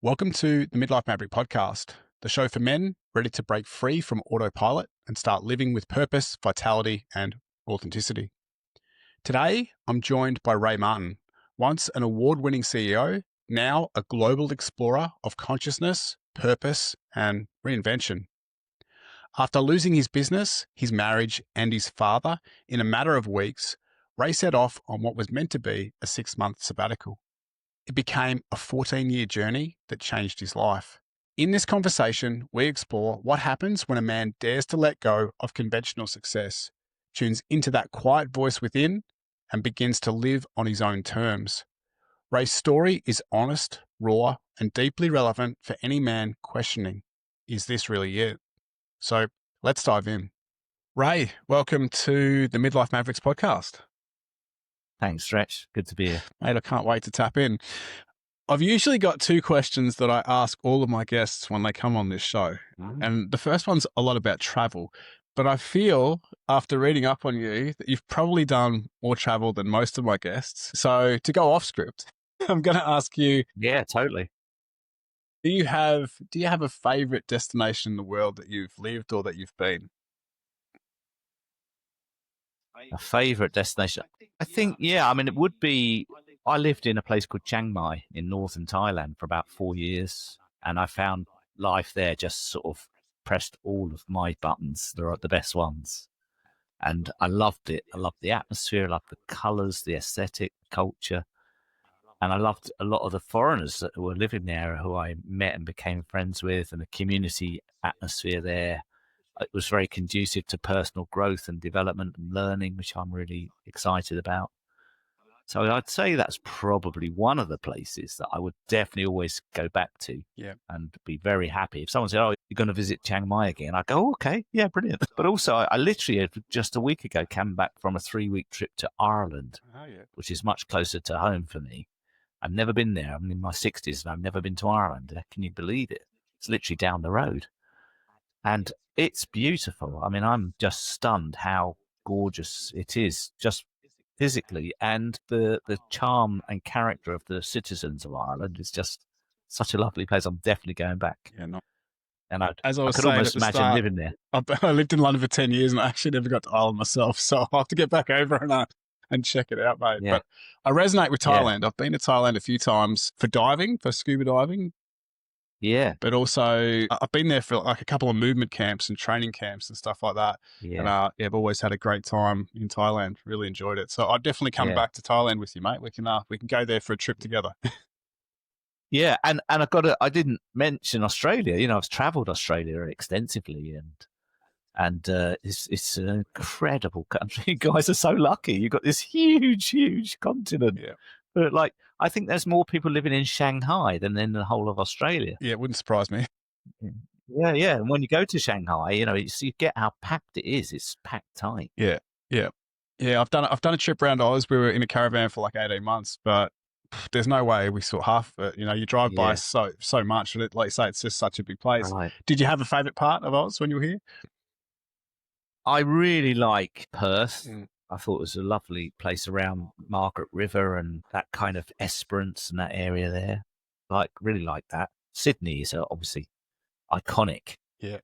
Welcome to the Midlife Maverick podcast, the show for men ready to break free from autopilot and start living with purpose, vitality, and authenticity. Today, I'm joined by Ray Martin, once an award-winning CEO, now a global explorer of consciousness, purpose, and reinvention. After losing his business, his marriage, and his father in a matter of weeks, Ray set off on what was meant to be a 6-month sabbatical. It became a 14-year journey that changed his life. In this conversation, we explore what happens when a man dares to let go of conventional success, tunes into that quiet voice within, and begins to live on his own terms. Ray's story is honest, raw, and deeply relevant for any man questioning, is this really it? So let's dive in. Ray, welcome to the Midlife Mavericks podcast. Thanks, Stretch. Good to be here. Mate, I can't wait to tap in. I've usually got two questions that I ask all of my guests when they come on this show. And the first one's a lot about travel. But I feel, after reading up on you, that you've probably done more travel than most of my guests. So to go off script, I'm going to ask you. Yeah, totally. Do you have a favorite destination in the world that you've lived or that you've been? A favorite destination? I think, it would be, I lived in a place called Chiang Mai in northern Thailand for about 4 years. And I found life there just sort of pressed all of my buttons. They're the best ones. And I loved it. I loved the atmosphere. I loved the colors, the aesthetic, culture. And I loved a lot of the foreigners that were living there who I met and became friends with, and the community atmosphere there. It was very conducive to personal growth and development and learning, which I'm really excited about. So I'd say that's probably one of the places that I would definitely always go back to and be very happy. If someone said, "Oh, you're going to visit Chiang Mai again," I go, "Oh, okay, yeah, brilliant." But also, I literally just a week ago came back from a 3-week trip to Ireland, which is much closer to home for me. I've never been there. I'm in my 60s and I've never been to Ireland. Can you believe it? It's literally down the road. And it's beautiful. I mean, I'm just stunned how gorgeous it is, just physically, and the charm and character of the citizens of Ireland is just such a lovely place. I'm definitely going back. Yeah, no. And I was could saying almost at the imagine start, living there. I lived in London for 10 years and I actually never got to Ireland myself. So I'll have to get back over and check it out, mate. Yeah. But I resonate with Thailand. I've been to Thailand a few times for diving, for scuba diving. Yeah. But also I've been there for like a couple of movement camps and training camps and stuff like that. Yeah. And I've always had a great time in Thailand. Really enjoyed it. So I'd definitely come back to Thailand with you, mate. We can go there for a trip together. Yeah. And I didn't mention Australia. I've traveled Australia extensively, and it's an incredible country. You guys are so lucky. You've got this huge continent. Yeah. But I think there's more people living in Shanghai than in the whole of Australia. Yeah, it wouldn't surprise me. Yeah. And when you go to Shanghai, you get how packed it is. It's packed tight. Yeah. I've done a trip around Oz. We were in a caravan for like 18 months, but there's no way we saw half of it. You drive by so much. Like you say, it's just such a big place. Right. Did you have a favorite part of Oz when you were here? I really like Perth. I thought it was a lovely place around Margaret River and that kind of Esperance and that area there. Really like that. Sydney is obviously iconic. Yeah.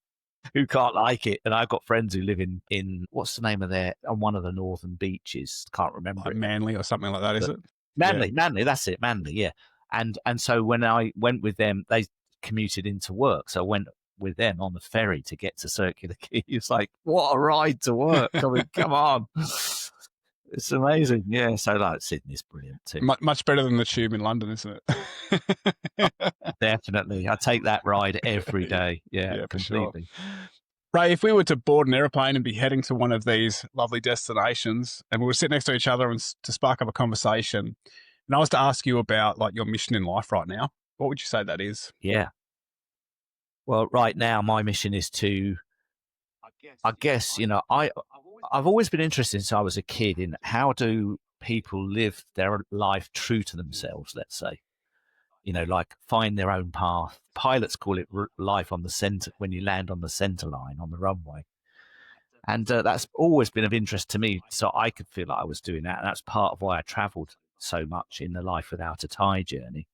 Who can't like it? And I've got friends who live in what's the name of on one of the northern beaches. Can't remember. Like Manly or something like that, is it? Manly, that's it. Manly, yeah. And so when I went with them, they commuted into work. So I went with them on the ferry to get to Circular Quay. It's like, what a ride to work. I mean, come on. It's amazing. Yeah. So Sydney's brilliant too. Much better than the tube in London, isn't it? Definitely. I take that ride every day. Yeah, completely. Sure. Ray, if we were to board an airplane and be heading to one of these lovely destinations and we were sitting next to each other and to spark up a conversation, and I was to ask you about like your mission in life right now, what would you say that is? Yeah. Well, right now, my mission is to, I guess, I've always been interested since I was a kid in how do people live their life true to themselves, let's say. Find their own path. Pilots call it life on the center, when you land on the center line on the runway. And that's always been of interest to me. So I could feel like I was doing that. And that's part of why I traveled so much in the Life Without a Tie journey.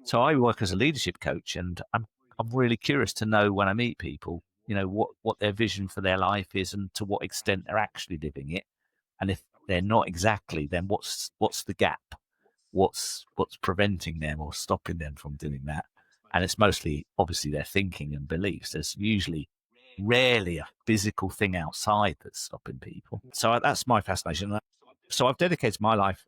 So I work as a leadership coach, and I'm really curious to know when I meet people, what their vision for their life is and to what extent they're actually living it. And if they're not exactly, then what's the gap? What's preventing them or stopping them from doing that? And it's mostly obviously their thinking and beliefs. There's usually rarely a physical thing outside that's stopping people. So that's my fascination. So I've dedicated my life,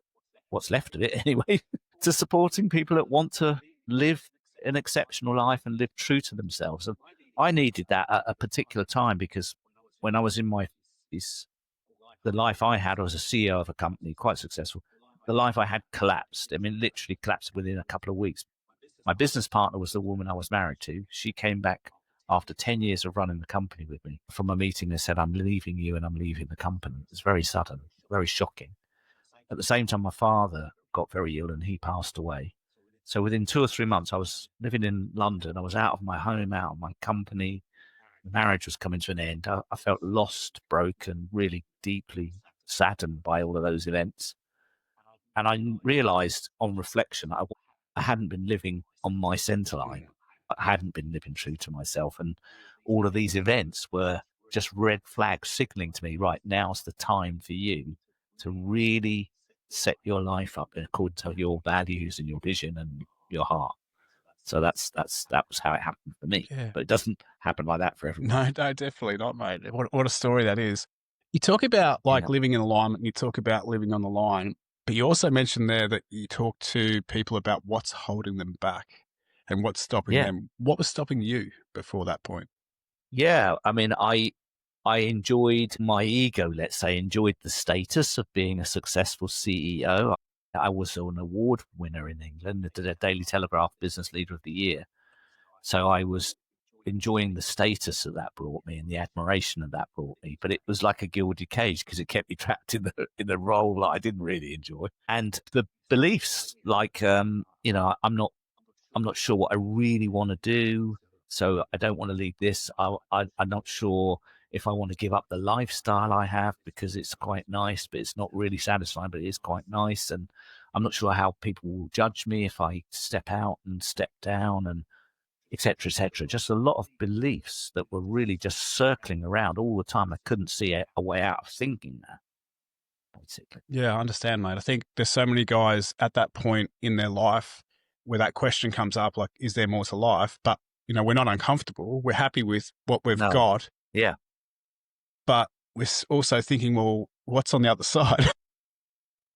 what's left of it anyway, to supporting people that want to live an exceptional life and live true to themselves. And I needed that at a particular time because when I was in my 50s, the life I had, I was a CEO of a company, quite successful. The life I had collapsed. I mean, literally collapsed within a couple of weeks. My business partner was the woman I was married to. She came back after 10 years of running the company with me from a meeting and said, I'm leaving you and I'm leaving the company. It's very sudden, very shocking. At the same time, my father got very ill and he passed away. So within 2 or 3 months, I was living in London. I was out of my home, out of my company. The marriage was coming to an end. I felt lost, broken, really deeply saddened by all of those events. And I realized on reflection, I hadn't been living on my center line. I hadn't been living true to myself. And all of these events were just red flags signaling to me, right, now's the time for you to really set your life up according to your values and your vision and your heart. So that was how it happened for me. Yeah. But it doesn't happen like that for everyone. No, definitely not, mate. What a story that is. You talk about Yeah. living in alignment, and you talk about living on the line, but you also mentioned there that you talk to people about what's holding them back and what's stopping Yeah. them. What was stopping you before that point? Yeah. I mean, I enjoyed my ego, let's say, enjoyed the status of being a successful CEO. I was an award winner in England, the Daily Telegraph Business Leader of the Year. So I was enjoying the status that brought me and the admiration that brought me. But it was like a gilded cage because it kept me trapped in the role that I didn't really enjoy. And the beliefs, like I'm not sure what I really want to do, so I don't want to leave this. I'm not sure if I want to give up the lifestyle I have because it's quite nice, but it's not really satisfying, but it is quite nice. And I'm not sure how people will judge me if I step out and step down and et cetera, et cetera. Just a lot of beliefs that were really just circling around all the time. I couldn't see a way out of thinking that, basically. Yeah, I understand, mate. I think there's so many guys at that point in their life where that question comes up, like, is there more to life? But, we're not uncomfortable. We're happy with what we've No. got, Yeah. but we're also thinking, well, what's on the other side?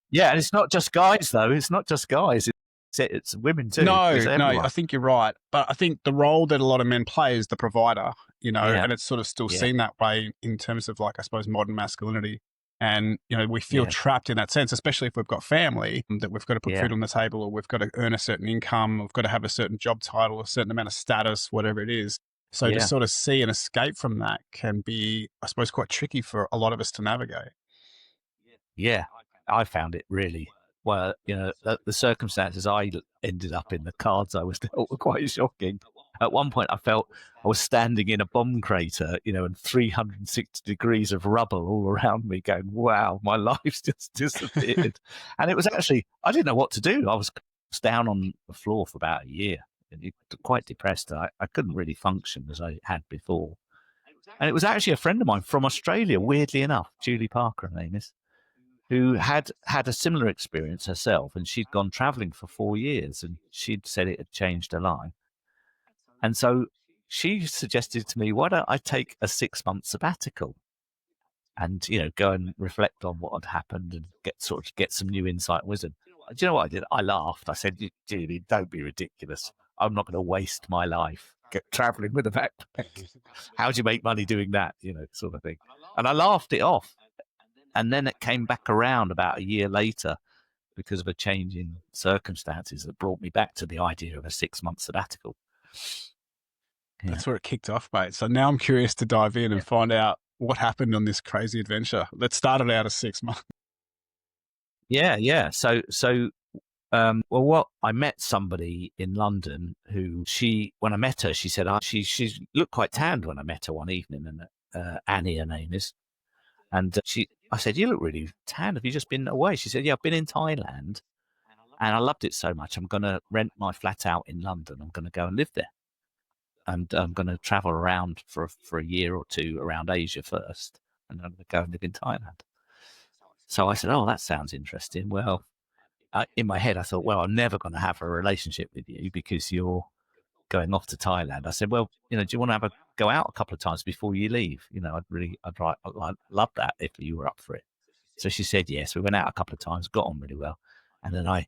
Yeah. And it's not just guys, though. It's not just guys. It's women too. No, It's everyone. I think you're right. But I think the role that a lot of men play is the provider, Yeah. and it's sort of still Yeah. seen that way in terms of, like, I suppose, modern masculinity. And, we feel Yeah. trapped in that sense, especially if we've got family, that we've got to put Yeah. food on the table, or we've got to earn a certain income, we've got to have a certain job title, a certain amount of status, whatever it is. So to Yeah. sort of see an escape from that can be, I suppose, quite tricky for a lot of us to navigate. Yeah. I found it really, well, the circumstances I ended up in, the cards I was dealt were quite shocking. At one point, I felt I was standing in a bomb crater, and 360 degrees of rubble all around me going, wow, my life's just disappeared. And it was actually, I didn't know what to do. I was down on the floor for about a year, quite depressed. I couldn't really function as I had before. And it was actually a friend of mine from Australia, weirdly enough, Julie Parker, her name is, who had a similar experience herself, and she'd gone traveling for 4 years, and she'd said it had changed her life. And so she suggested to me, why don't I take a 6-month sabbatical and, go and reflect on what had happened and get some new insight and wisdom. Do you know what I did? I laughed. I said, Julie, don't be ridiculous. I'm not going to waste my life traveling with a backpack. How do you make money doing that? Sort of thing. And I laughed it off. And then it came back around about a year later because of a change in circumstances that brought me back to the idea of a 6-month sabbatical. Yeah. That's where it kicked off, mate. So now I'm curious to dive in and find out what happened on this crazy adventure. Let's start it out as 6 months. Yeah. So, I met somebody in London who when I met her, she said, she looked quite tanned when I met her one evening, and Annie, her name is. And I said, you look really tanned. Have you just been away? She said, yeah, I've been in Thailand. And I loved it so much. I'm going to rent my flat out in London. I'm going to go and live there. And I'm going to travel around for a year or two around Asia first. And I'm going to go and live in Thailand. So I said, oh, that sounds interesting. Well, in my head, I thought, well, I'm never going to have a relationship with you because you're going off to Thailand. I said, well, do you want to go out a couple of times before you leave? I'd love that if you were up for it. So she said yes. We went out a couple of times, got on really well. And then I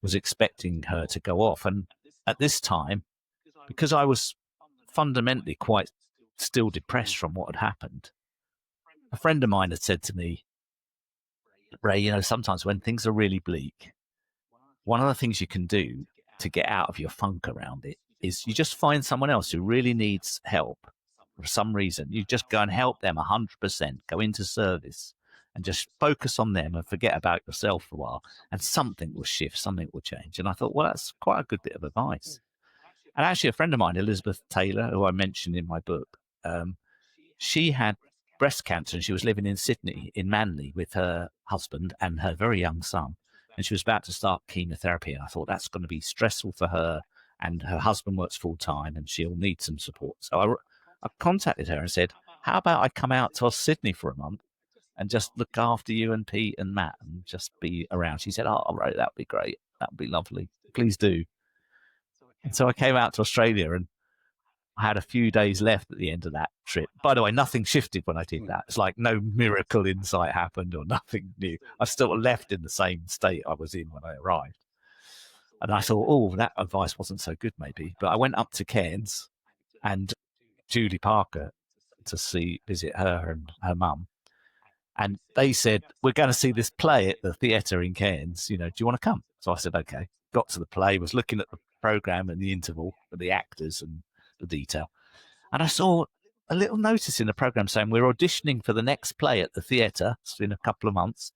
was expecting her to go off. And at this time, because I was fundamentally quite still depressed from what had happened, a friend of mine had said to me, Ray, sometimes when things are really bleak, one of the things you can do to get out of your funk around it is you just find someone else who really needs help for some reason. You just go and help them 100%, go into service and just focus on them and forget about yourself for a while, and something will shift, something will change. And I thought, well, that's quite a good bit of advice. And actually, a friend of mine, Elizabeth Taylor, who I mentioned in my book, she had breast cancer and she was living in Sydney, in Manly, with her husband and her very young son. And she was about to start chemotherapy. And I thought that's going to be stressful for her. And her husband works full time and she'll need some support. So I contacted her and said, how about I come out to Sydney for a month and just look after you and Pete and Matt and just be around? She said, oh, right, that'd be great. That'd be lovely. Please do. And so I came out to Australia and I had a few days left at the end of that trip. By the way, nothing shifted when I did that. It's like no miracle insight happened or nothing new. I still left in the same state I was in when I arrived. And I thought, oh, that advice wasn't so good maybe. But I went up to Cairns and Julie Parker to visit her and her mum. And they said, we're going to see this play at the theatre in Cairns. Do you want to come? So I said, okay. Got to the play, was looking at the programme and the interval for the actors and the detail. And I saw a little notice in the programme saying we're auditioning for the next play at the theatre in a couple of months.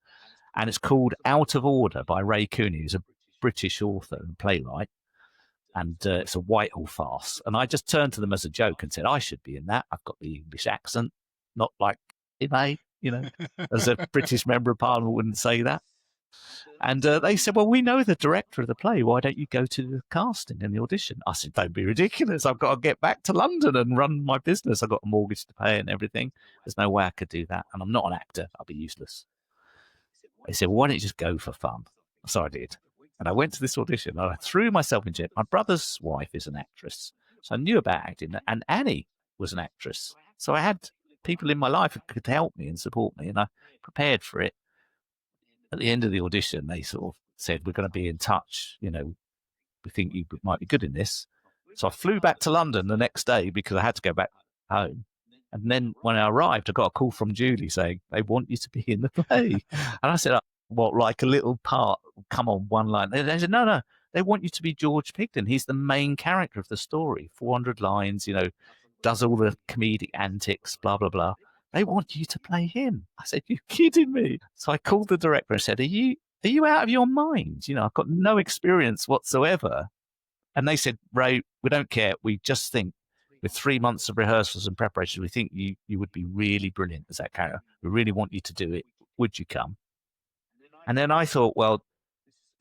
And it's called Out of Order by Ray Cooney, who's a British author and playwright. And it's a Whitehall farce. And I just turned to them as a joke and said, I should be in that. I've got the English accent, not like Ime, as a British member of Parliament wouldn't say that. And they said, well, we know the director of the play. Why don't you go to the casting and the audition? I said, don't be ridiculous. I've got to get back to London and run my business. I've got a mortgage to pay and everything. There's no way I could do that. And I'm not an actor. I'll be useless. They said, well, why don't you just go for fun? So I did. And I went to this audition and I threw myself into it. My brother's wife is an actress. So I knew about acting. And Annie was an actress. So I had people in my life who could help me and support me. And I prepared for it. At the end of the audition, they sort of said, we're going to be in touch. We think you might be good in this. So I flew back to London the next day because I had to go back home. And then when I arrived, I got a call from Julie saying, they want you to be in the play. And I said, what, like a little part? Come on, one line. They said, no, they want you to be George Pigden. He's the main character of the story. 400 lines, does all the comedic antics, blah, blah, blah. They want you to play him. I said, you kidding me? So I called the director and said, are you out of your mind? I've got no experience whatsoever. And they said, Ray, we don't care. We just think with 3 months of rehearsals and preparation, we think you would be really brilliant as that character. We really want you to do it. Would you come? And then I thought, well,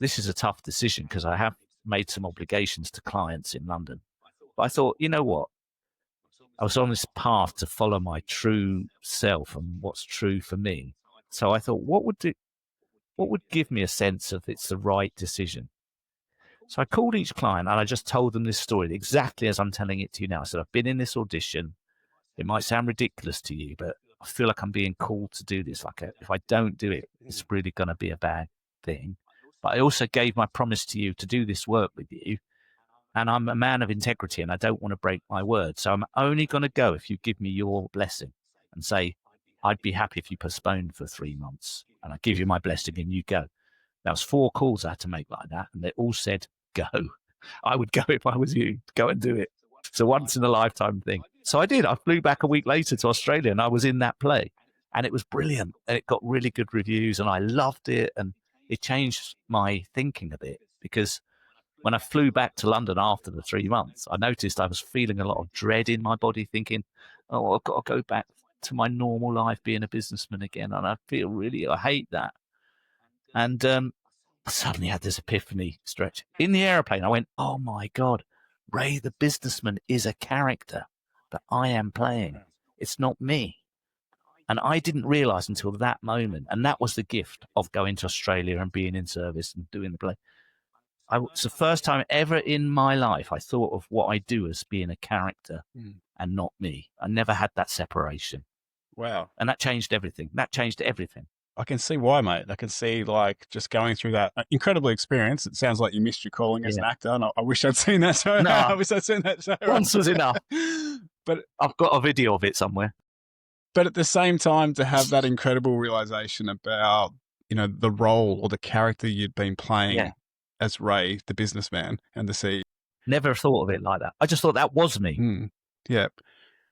this is a tough decision because I have made some obligations to clients in London. But I thought, you know what? I was on this path to follow my true self and what's true for me. So I thought, what would give me a sense of it's the right decision? So I called each client and I just told them this story exactly as I'm telling it to you now. I said, I've been in this audition. It might sound ridiculous to you, but I feel like I'm being called to do this. If I don't do it, it's really going to be a bad thing. But I also gave my promise to you to do this work with you. And I'm a man of integrity and I don't want to break my word. So I'm only going to go if you give me your blessing and say, I'd be happy if you postponed for 3 months and I give you my blessing and you go. That was 4 calls I had to make like that. And they all said, go. I would go if I was you. Go and do it. It's a once in a lifetime thing. So I did. I flew back a week later to Australia and I was in that play and it was brilliant. And it got really good reviews and I loved it. And it changed my thinking a bit because when I flew back to London after the 3 months, I noticed I was feeling a lot of dread in my body, thinking, oh, I've got to go back to my normal life, being a businessman again. And I hate that. And I suddenly had this epiphany stretch. In the airplane, I went, oh my God, Ray the businessman is a character that I am playing. It's not me. And I didn't realize until that moment. And that was the gift of going to Australia and being in service and doing the play. It's the first time ever in my life I thought of what I do as being a character and not me. I never had that separation. Wow. And that changed everything. I can see why, mate. I can see, like, just going through that incredible experience. It sounds like you missed your calling as an actor, and I wish I'd seen that show. No, I wish I'd seen that show. Once was enough. But I've got a video of it somewhere. But at the same time, to have that incredible realization about, the role or the character you'd been playing as Ray, the businessman, and the CEO. Never thought of it like that. I just thought that was me. Yeah.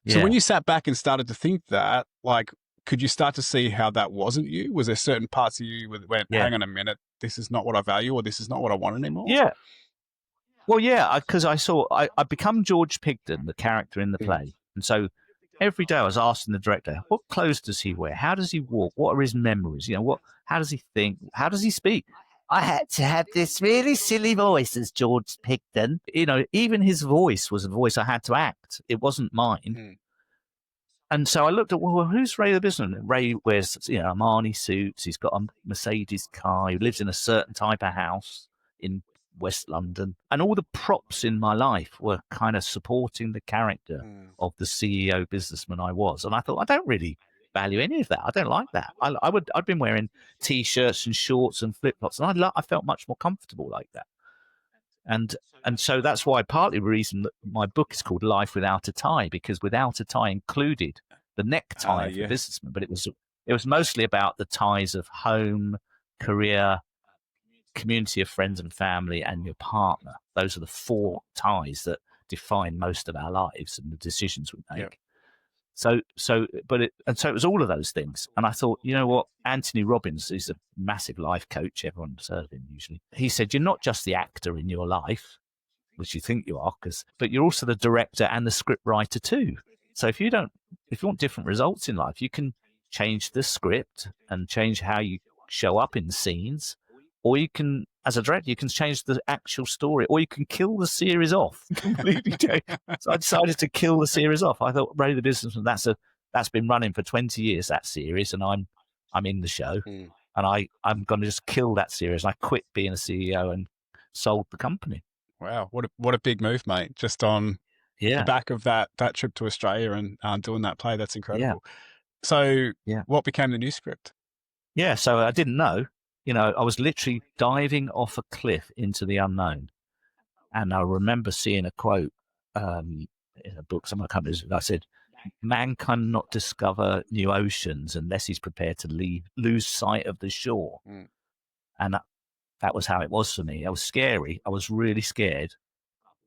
So when you sat back and started to think that, like, could you start to see how that wasn't you? Was there certain parts of you that went, hang on a minute, this is not what I value, or this is not what I want anymore? Yeah. Well, yeah, because I become George Pigden, the character in the play. And so every day I was asking the director, what clothes does he wear? How does he walk? What are his memories? How does he think? How does he speak? I had to have this really silly voice as George Pigden. Even his voice was a voice I had to act. It wasn't mine. And so I looked at, well, who's Ray the businessman? Ray wears, Armani suits. He's got a Mercedes car. He lives in a certain type of house in West London. And all the props in my life were kind of supporting the character of the CEO businessman I was. And I thought, I don't really value any of that. I don't like that. I'd been wearing T-shirts and shorts and flip-flops, and I felt much more comfortable like that. And so that's why partly the reason that my book is called Life Without a Tie, because Without a Tie included the necktie of the businessman, but it was mostly about the ties of home, career, community of friends and family, and your partner. Those are the four ties that define most of our lives and the decisions we make. Yep. So it was all of those things. And I thought, you know what? Anthony Robbins is a massive life coach. Everyone's heard of him usually. He said, you're not just the actor in your life, which you think you are, but you're also the director and the script writer too. So if you want different results in life, you can change the script and change how you show up in scenes, or you can, as a director, you can change the actual story, or you can kill the series off completely. So I decided to kill the series off. I thought, Ray the Businessman, that's been running for 20 years, that series, and I'm in the show, and I'm going to just kill that series. I quit being a CEO and sold the company. Wow, what a big move, mate! Just on the back of that trip to Australia and doing that play, that's incredible. So, what became the new script? Yeah, so I didn't know. I was literally diving off a cliff into the unknown. And I remember seeing a quote in a book, some of the companies, I said, man cannot discover new oceans unless he's prepared to lose sight of the shore. And that was how it was for me. I was scary. I was really scared,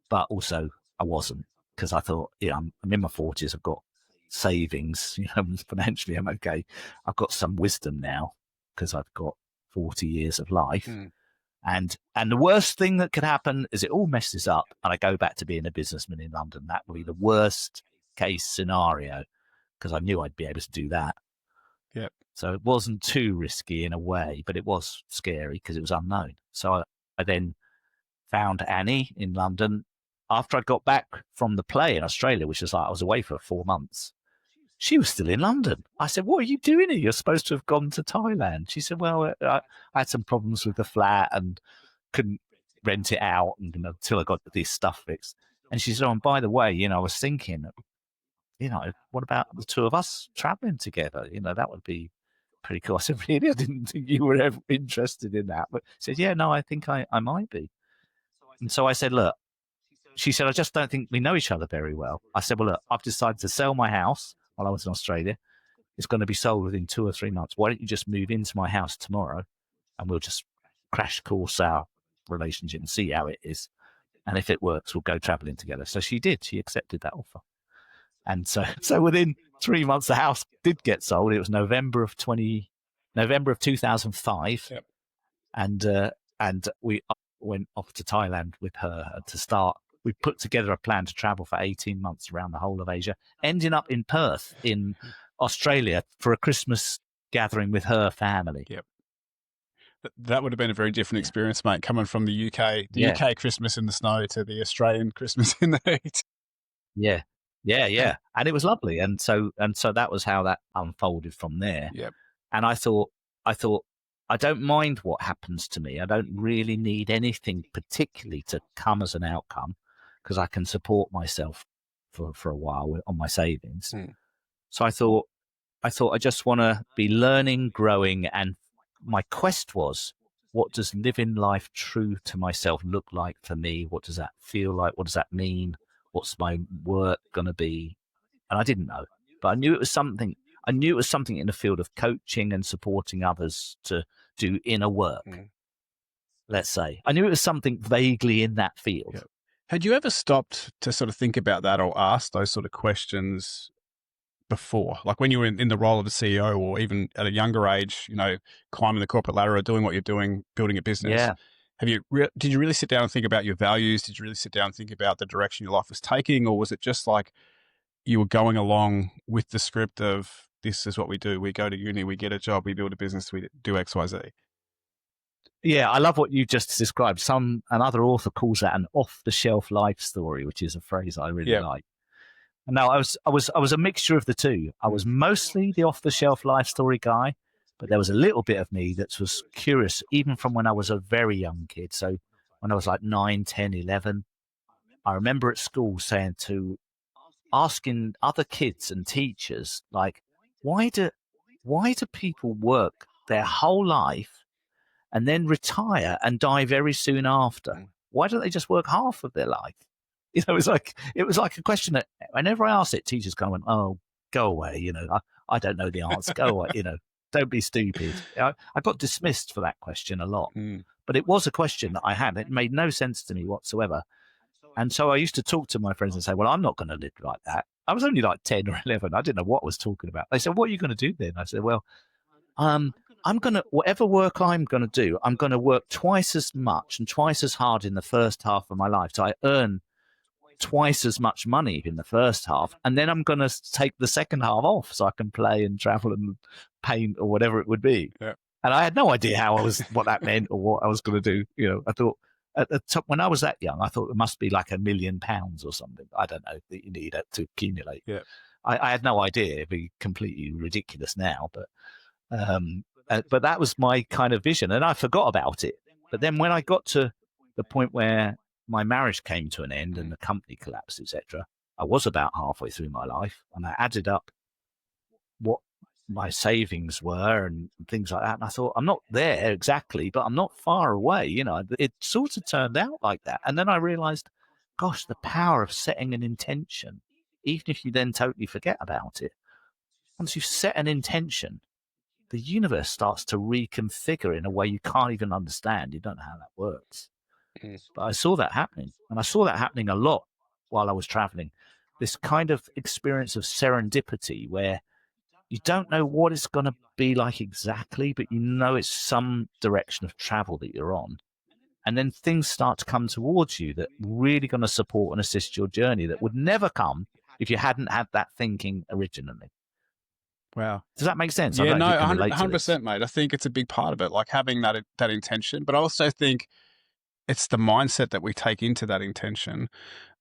but also I wasn't, because I thought, I'm in my 40s. I've got savings, financially I'm okay. I've got some wisdom now because I've got 40 years of life. And the worst thing that could happen is it all messes up and I go back to being a businessman in London. That would be the worst case scenario, because I knew I'd be able to do that. Yep. So it wasn't too risky in a way, but it was scary because it was unknown. So I then found Annie in London after I got back from the play in Australia, which was like I was away for 4 months. She was still in London. I said, what are you doing here? You're supposed to have gone to Thailand. She said, well, I had some problems with the flat and couldn't rent it out until I got this stuff fixed. And she said, oh, and by the way, I was thinking, what about the two of us traveling together? That would be pretty cool. I said, really? I didn't think you were ever interested in that. But she said, yeah, no, I think I might be. And so I said, look, she said, I just don't think we know each other very well. I said, well, look, I've decided to sell my house while I was in Australia. It's going to be sold within 2 or 3 months. Why don't you just move into my house tomorrow and we'll just crash course our relationship and see how it is. And if it works, we'll go traveling together. So she did. She accepted that offer. And so within 3 months, the house did get sold. It was November of 2005. Yep. And we went off to Thailand with her to start. We put together a plan to travel for 18 months around the whole of Asia, ending up in Perth in Australia for a Christmas gathering with her family. Yep. That would have been a very different Yeah. experience, mate, coming from the UK, Yeah. Christmas in the snow to the Australian Christmas in the heat. Yeah. Yeah. Yeah. And it was lovely. And so that was how that unfolded from there. Yep. And I thought, I don't mind what happens to me. I don't really need anything particularly to come as an outcome because I can support myself for a while on my savings. Mm. So I just want to be learning, growing. And my quest was, what does living life true to myself look like for me? What does that feel like? What does that mean? What's my work going to be? And I didn't know, but I knew it was something. I knew it was something in the field of coaching and supporting others to do inner work. Mm. Let's say I knew it was something vaguely in that field. Yep. Had you ever stopped to sort of think about that or ask those sort of questions before? Like when you were in the role of a CEO or even at a younger age, climbing the corporate ladder or doing what you're doing, building a business. Yeah. Did you really sit down and think about your values? Did you really sit down and think about the direction your life was taking? Or was it just like you were going along with the script of this is what we do. We go to uni, we get a job, we build a business, we do X, Y, Z. Yeah, I love what you just described. Another author calls that an off-the-shelf life story, which is a phrase I really like. And now I was a mixture of the two. I was mostly the off-the-shelf life story guy, but there was a little bit of me that was curious, even from when I was a very young kid. So when I was like 9, 10, 11, I remember at school asking other kids and teachers, like, why do people work their whole life and then retire and die very soon after? Why don't they just work half of their life? It was like a question that whenever I asked it, teachers kind of went, "Oh, go away." I don't know the answer. Go away. Don't be stupid. I got dismissed for that question a lot, but it was a question that I had. It made no sense to me whatsoever. And so I used to talk to my friends and say, "Well, I'm not going to live like that." I was only like 10 or 11. I didn't know what I was talking about. They said, "What are you going to do then?" I said, "Well, I'm going to, whatever work I'm going to do, I'm going to work twice as much and twice as hard in the first half of my life. So I earn twice as much money in the first half. And then I'm going to take the second half off so I can play and travel and paint or whatever it would be." Yeah. And I had no idea what that meant or what I was going to do. I thought at the top, when I was that young, I thought it must be like £1 million or something. I don't know that you need it to accumulate. Yeah. I had no idea. It'd be completely ridiculous now, but that was my kind of vision, and I forgot about it. But then when I got to the point where my marriage came to an end and the company collapsed, etc., I was about halfway through my life, and I added up what my savings were and things like that. And I thought, I'm not there exactly, but I'm not far away. It sort of turned out like that. And then I realized, gosh, the power of setting an intention, even if you then totally forget about it. Once you've set an intention, the universe starts to reconfigure in a way you can't even understand. You don't know how that works. But I saw that happening. And I saw that happening a lot while I was traveling. This kind of experience of serendipity where you don't know what it's going to be like exactly, but you know it's some direction of travel that you're on. And then things start to come towards you that are really going to support and assist your journey that would never come if you hadn't had that thinking originally. Wow. Does that make sense? Yeah, no, 100%, mate. I think it's a big part of it, like having that intention. But I also think it's the mindset that we take into that intention.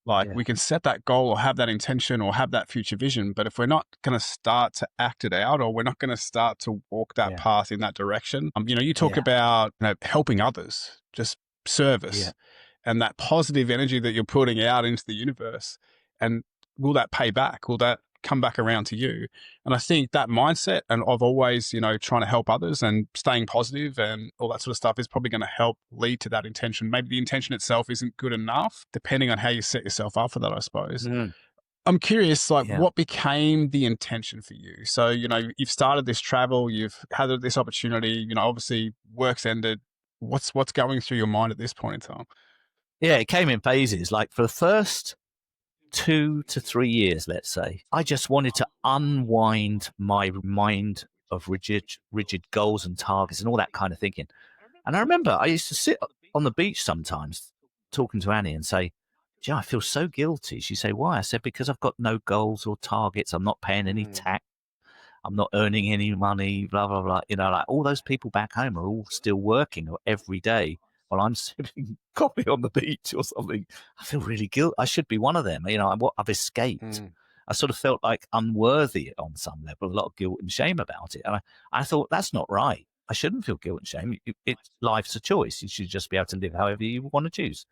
Like we can set that goal or have that intention or have that future vision, but if we're not going to start to act it out or we're not going to start to walk that path in that direction, you talk about helping others, just service and that positive energy that you're putting out into the universe. And will that pay back? Will that come back around to you? And I think that mindset and of always, trying to help others and staying positive and all that sort of stuff is probably going to help lead to that intention. Maybe the intention itself isn't good enough, depending on how you set yourself up for that, I suppose. I'm curious, what became the intention for you? So, you've started this travel, you've had this opportunity, obviously work's ended. What's going through your mind at this point in time? Yeah, it came in phases. Like for the first 2 to 3 years, let's say, I just wanted to unwind my mind of rigid goals and targets and all that kind of thinking. And I remember I used to sit on the beach sometimes talking to Annie and say, "Gee, I feel so guilty." She'd say, "Why?" I said, "Because I've got no goals or targets. I'm not paying any tax. I'm not earning any money, blah, blah, blah. Like all those people back home are all still working every day while I'm sipping coffee on the beach or something. I feel really guilty. I should be one of them. I've escaped. I sort of felt like unworthy on some level, a lot of guilt and shame about it. And I thought, that's not right. I shouldn't feel guilt and shame. Life's a choice. You should just be able to live however you want to choose.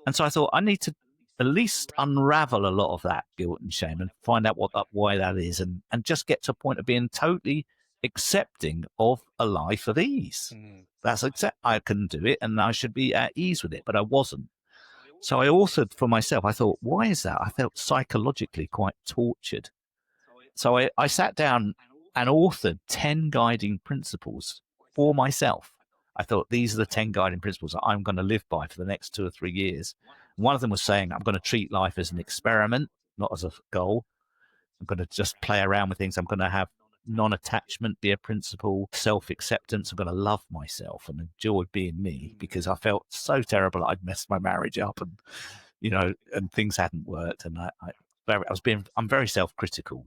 And so I thought, I need to at least unravel a lot of that guilt and shame and find out why that is, and just get to a point of being totally accepting of a life of ease. I can do it and I should be at ease with it, but I wasn't. So I authored for myself. I thought, why is that? I felt psychologically quite tortured. So I sat down and authored 10 guiding principles for myself. I thought, these are the 10 guiding principles that I'm going to live by for the next 2 or 3 years. One of them was saying, I'm going to treat life as an experiment, not as a goal. I'm going to just play around with things. I'm going to have non-attachment be a principle, self-acceptance. I'm going to love myself and enjoy being me, because I felt so terrible. I'd messed my marriage up and things hadn't worked. And I'm very self-critical,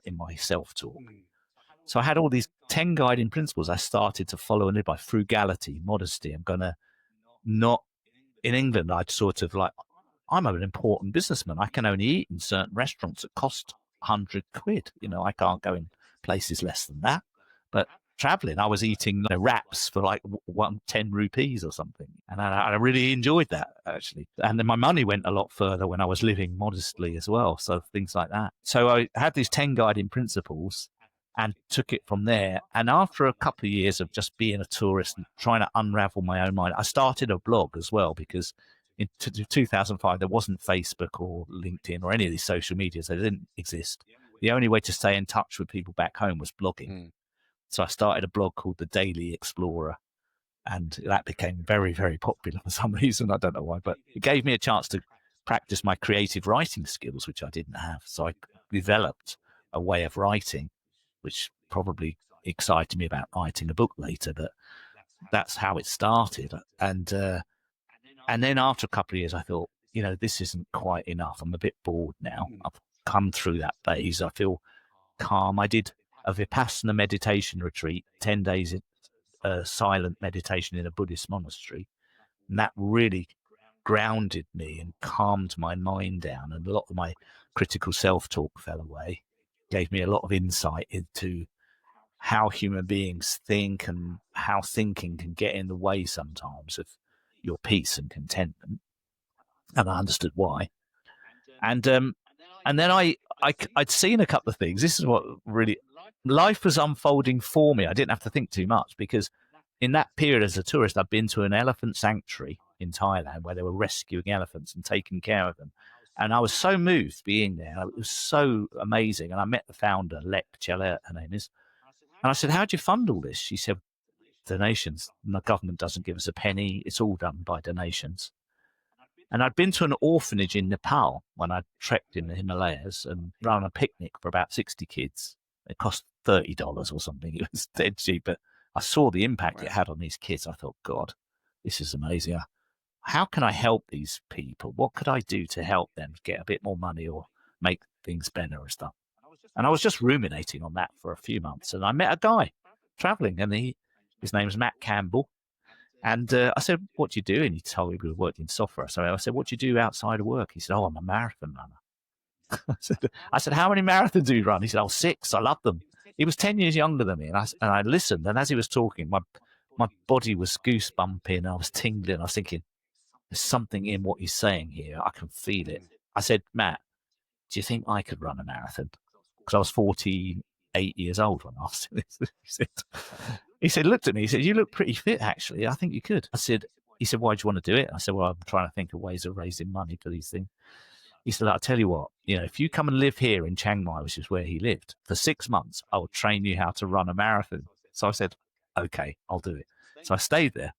in my self-talk. So I had all these 10 guiding principles I started to follow and live by: frugality, modesty. I'm going to not, in England, I'd sort of like, I'm an important businessman. I can only eat in certain restaurants that cost 100 quid. I can't go in places less than that. But traveling, I was eating wraps for like 10 rupees or something. And I really enjoyed that, actually. And then my money went a lot further when I was living modestly as well. So things like that. So I had these 10 guiding principles and took it from there. And after a couple of years of just being a tourist and trying to unravel my own mind, I started a blog as well, because in 2005, there wasn't Facebook or LinkedIn or any of these social medias. They didn't exist. The only way to stay in touch with people back home was blogging. So I started a blog called The Daily Explorer, and that became very, very popular for some reason. I don't know why, but it gave me a chance to practice my creative writing skills, which I didn't have. So I developed a way of writing, which probably excited me about writing a book later, but that's how it started. And then after a couple of years, I thought, this isn't quite enough. I'm a bit bored now. I've come through that phase. I feel calm. I did a Vipassana meditation retreat, 10 days in silent meditation in a Buddhist monastery. And that really grounded me and calmed my mind down. And a lot of my critical self-talk fell away. Gave me a lot of insight into how human beings think and how thinking can get in the way sometimes of your peace and contentment. And I understood why. And then I'd seen a couple of things. This is what really, life was unfolding for me. I didn't have to think too much, because in that period as a tourist, I'd been to an elephant sanctuary in Thailand where they were rescuing elephants and taking care of them. And I was so moved being there. It was so amazing. And I met the founder, Lek Chele, her name is. And I said, how'd you fund all this? She said, donations. And the government doesn't give us a penny. It's all done by donations. And I'd been to an orphanage in Nepal when I trekked in the Himalayas and run a picnic for about 60 kids. It cost $30 or something. It was dead cheap, but I saw the impact it had on these kids. I thought, God, this is amazing. How can I help these people? What could I do to help them get a bit more money or make things better and stuff? And I was just ruminating on that for a few months. And I met a guy traveling, and his name's Matt Campbell. And I said, what do you do? And he told me we worked in software. So I said, what do you do outside of work? He said, oh, I'm a marathon runner. I said, how many marathons do you run? He said, 6. I love them. He was 10 years younger than me. And I listened. And as he was talking, my body was goosebumping. I was tingling. I was thinking, there's something in what he's saying here. I can feel it. I said, Matt, do you think I could run a marathon? Because I was 48 years old when I asked him this. He said, looked at me. He said, you look pretty fit, actually. I think you could. He said, why do you want to do it? I said, well, I'm trying to think of ways of raising money for these things. He said, I'll tell you what, if you come and live here in Chiang Mai, which is where he lived, for 6 months, I will train you how to run a marathon. So I said, okay, I'll do it. So I stayed there.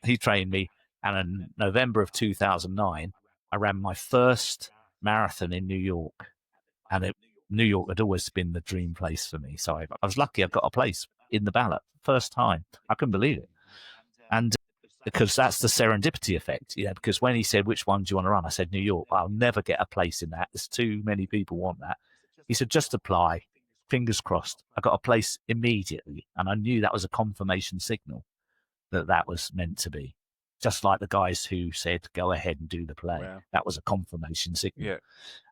He trained me. And in November of 2009, I ran my first marathon in New York. And New York had always been the dream place for me. So I was lucky I got a place in the ballot. First time. I couldn't believe it. And because that's the serendipity effect, because when he said, which one do you want to run? I said, New York. I'll never get a place in that. There's too many people want that. He said, just apply. fingers crossed. I got a place immediately, and I knew that was a confirmation signal that that was meant to be. Just like the guys who said, go ahead and do the play. Wow. That was a confirmation signal. Yeah.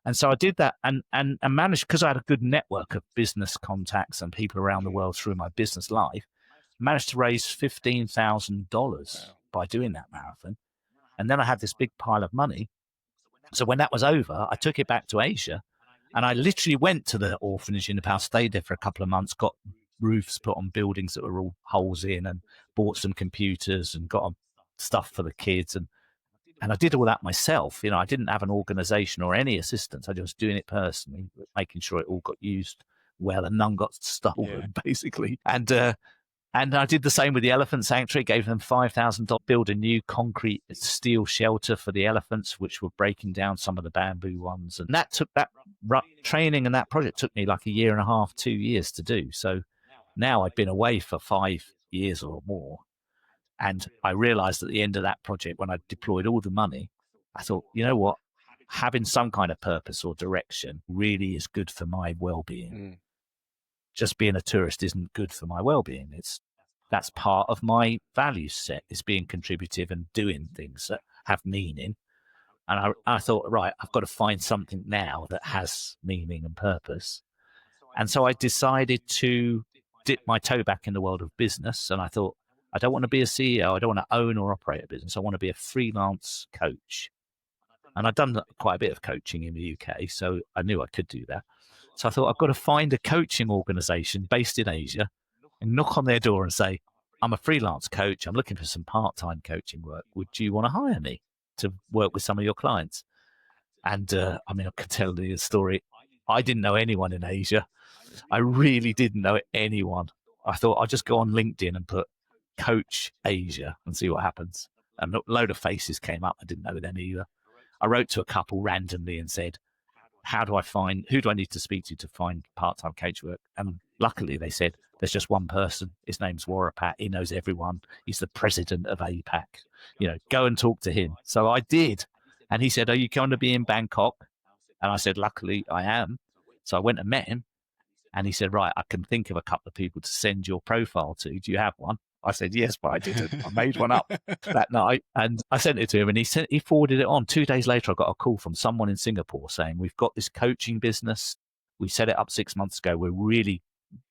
And so I did that and managed, because I had a good network of business contacts and people around the world through my business life, managed to raise $15,000 by doing that marathon. And then I had this big pile of money. So when that was over, I took it back to Asia, and I literally went to the orphanage in Nepal, stayed there for a couple of months, got roofs put on buildings that were all holes in, and bought some computers and got stuff for the kids. And I did all that myself. You know, I didn't have an organization or any assistance. I was doing it personally, making sure it all got used well and none got stolen, basically. And I did the same with the elephant sanctuary, gave them $5,000, build a new concrete steel shelter for the elephants, which were breaking down some of the bamboo ones. And that took that training, and that project took me like 1.5 2 years to do. So now I'd been away for 5 years or more. And I realized at the end of that project, when I deployed all the money, I thought, you know what? Having some kind of purpose or direction really is good for my well-being. Just being a tourist isn't good for my well-being. That's part of my value set, is being contributive and doing things that have meaning. And I thought, right, I've got to find something now that has meaning and purpose. And so I decided to dip my toe back in the world of business. And I thought, I don't want to be a CEO. I don't want to own or operate a business. I want to be a freelance coach. And I'd done quite a bit of coaching in the UK, so I knew I could do that. So I thought, I've got to find a coaching organization based in Asia and knock on their door and say, I'm a freelance coach. I'm looking for some part-time coaching work. Would you want to hire me to work with some of your clients? And I mean, I could tell you a story. I didn't know anyone in Asia. I really didn't know anyone. I thought I'll just go on LinkedIn and put Coach Asia and see what happens. And a load of faces came up. I didn't know them either. I wrote to a couple randomly and said, who do I need to speak to find part-time coach work? And luckily they said, there's just one person. His name's Warapat. He knows everyone. He's the president of APAC. You know, go and talk to him. So I did. And he said, are you going to be in Bangkok? And I said, luckily I am. So I went and met him. And he said, right, I can think of a couple of people to send your profile to. Do you have one? I said, yes, but I didn't. I made one up that night, and I sent it to him, and he forwarded it on. 2 days later, I got a call from someone in Singapore saying, we've got this coaching business. We set it up 6 months ago. We're really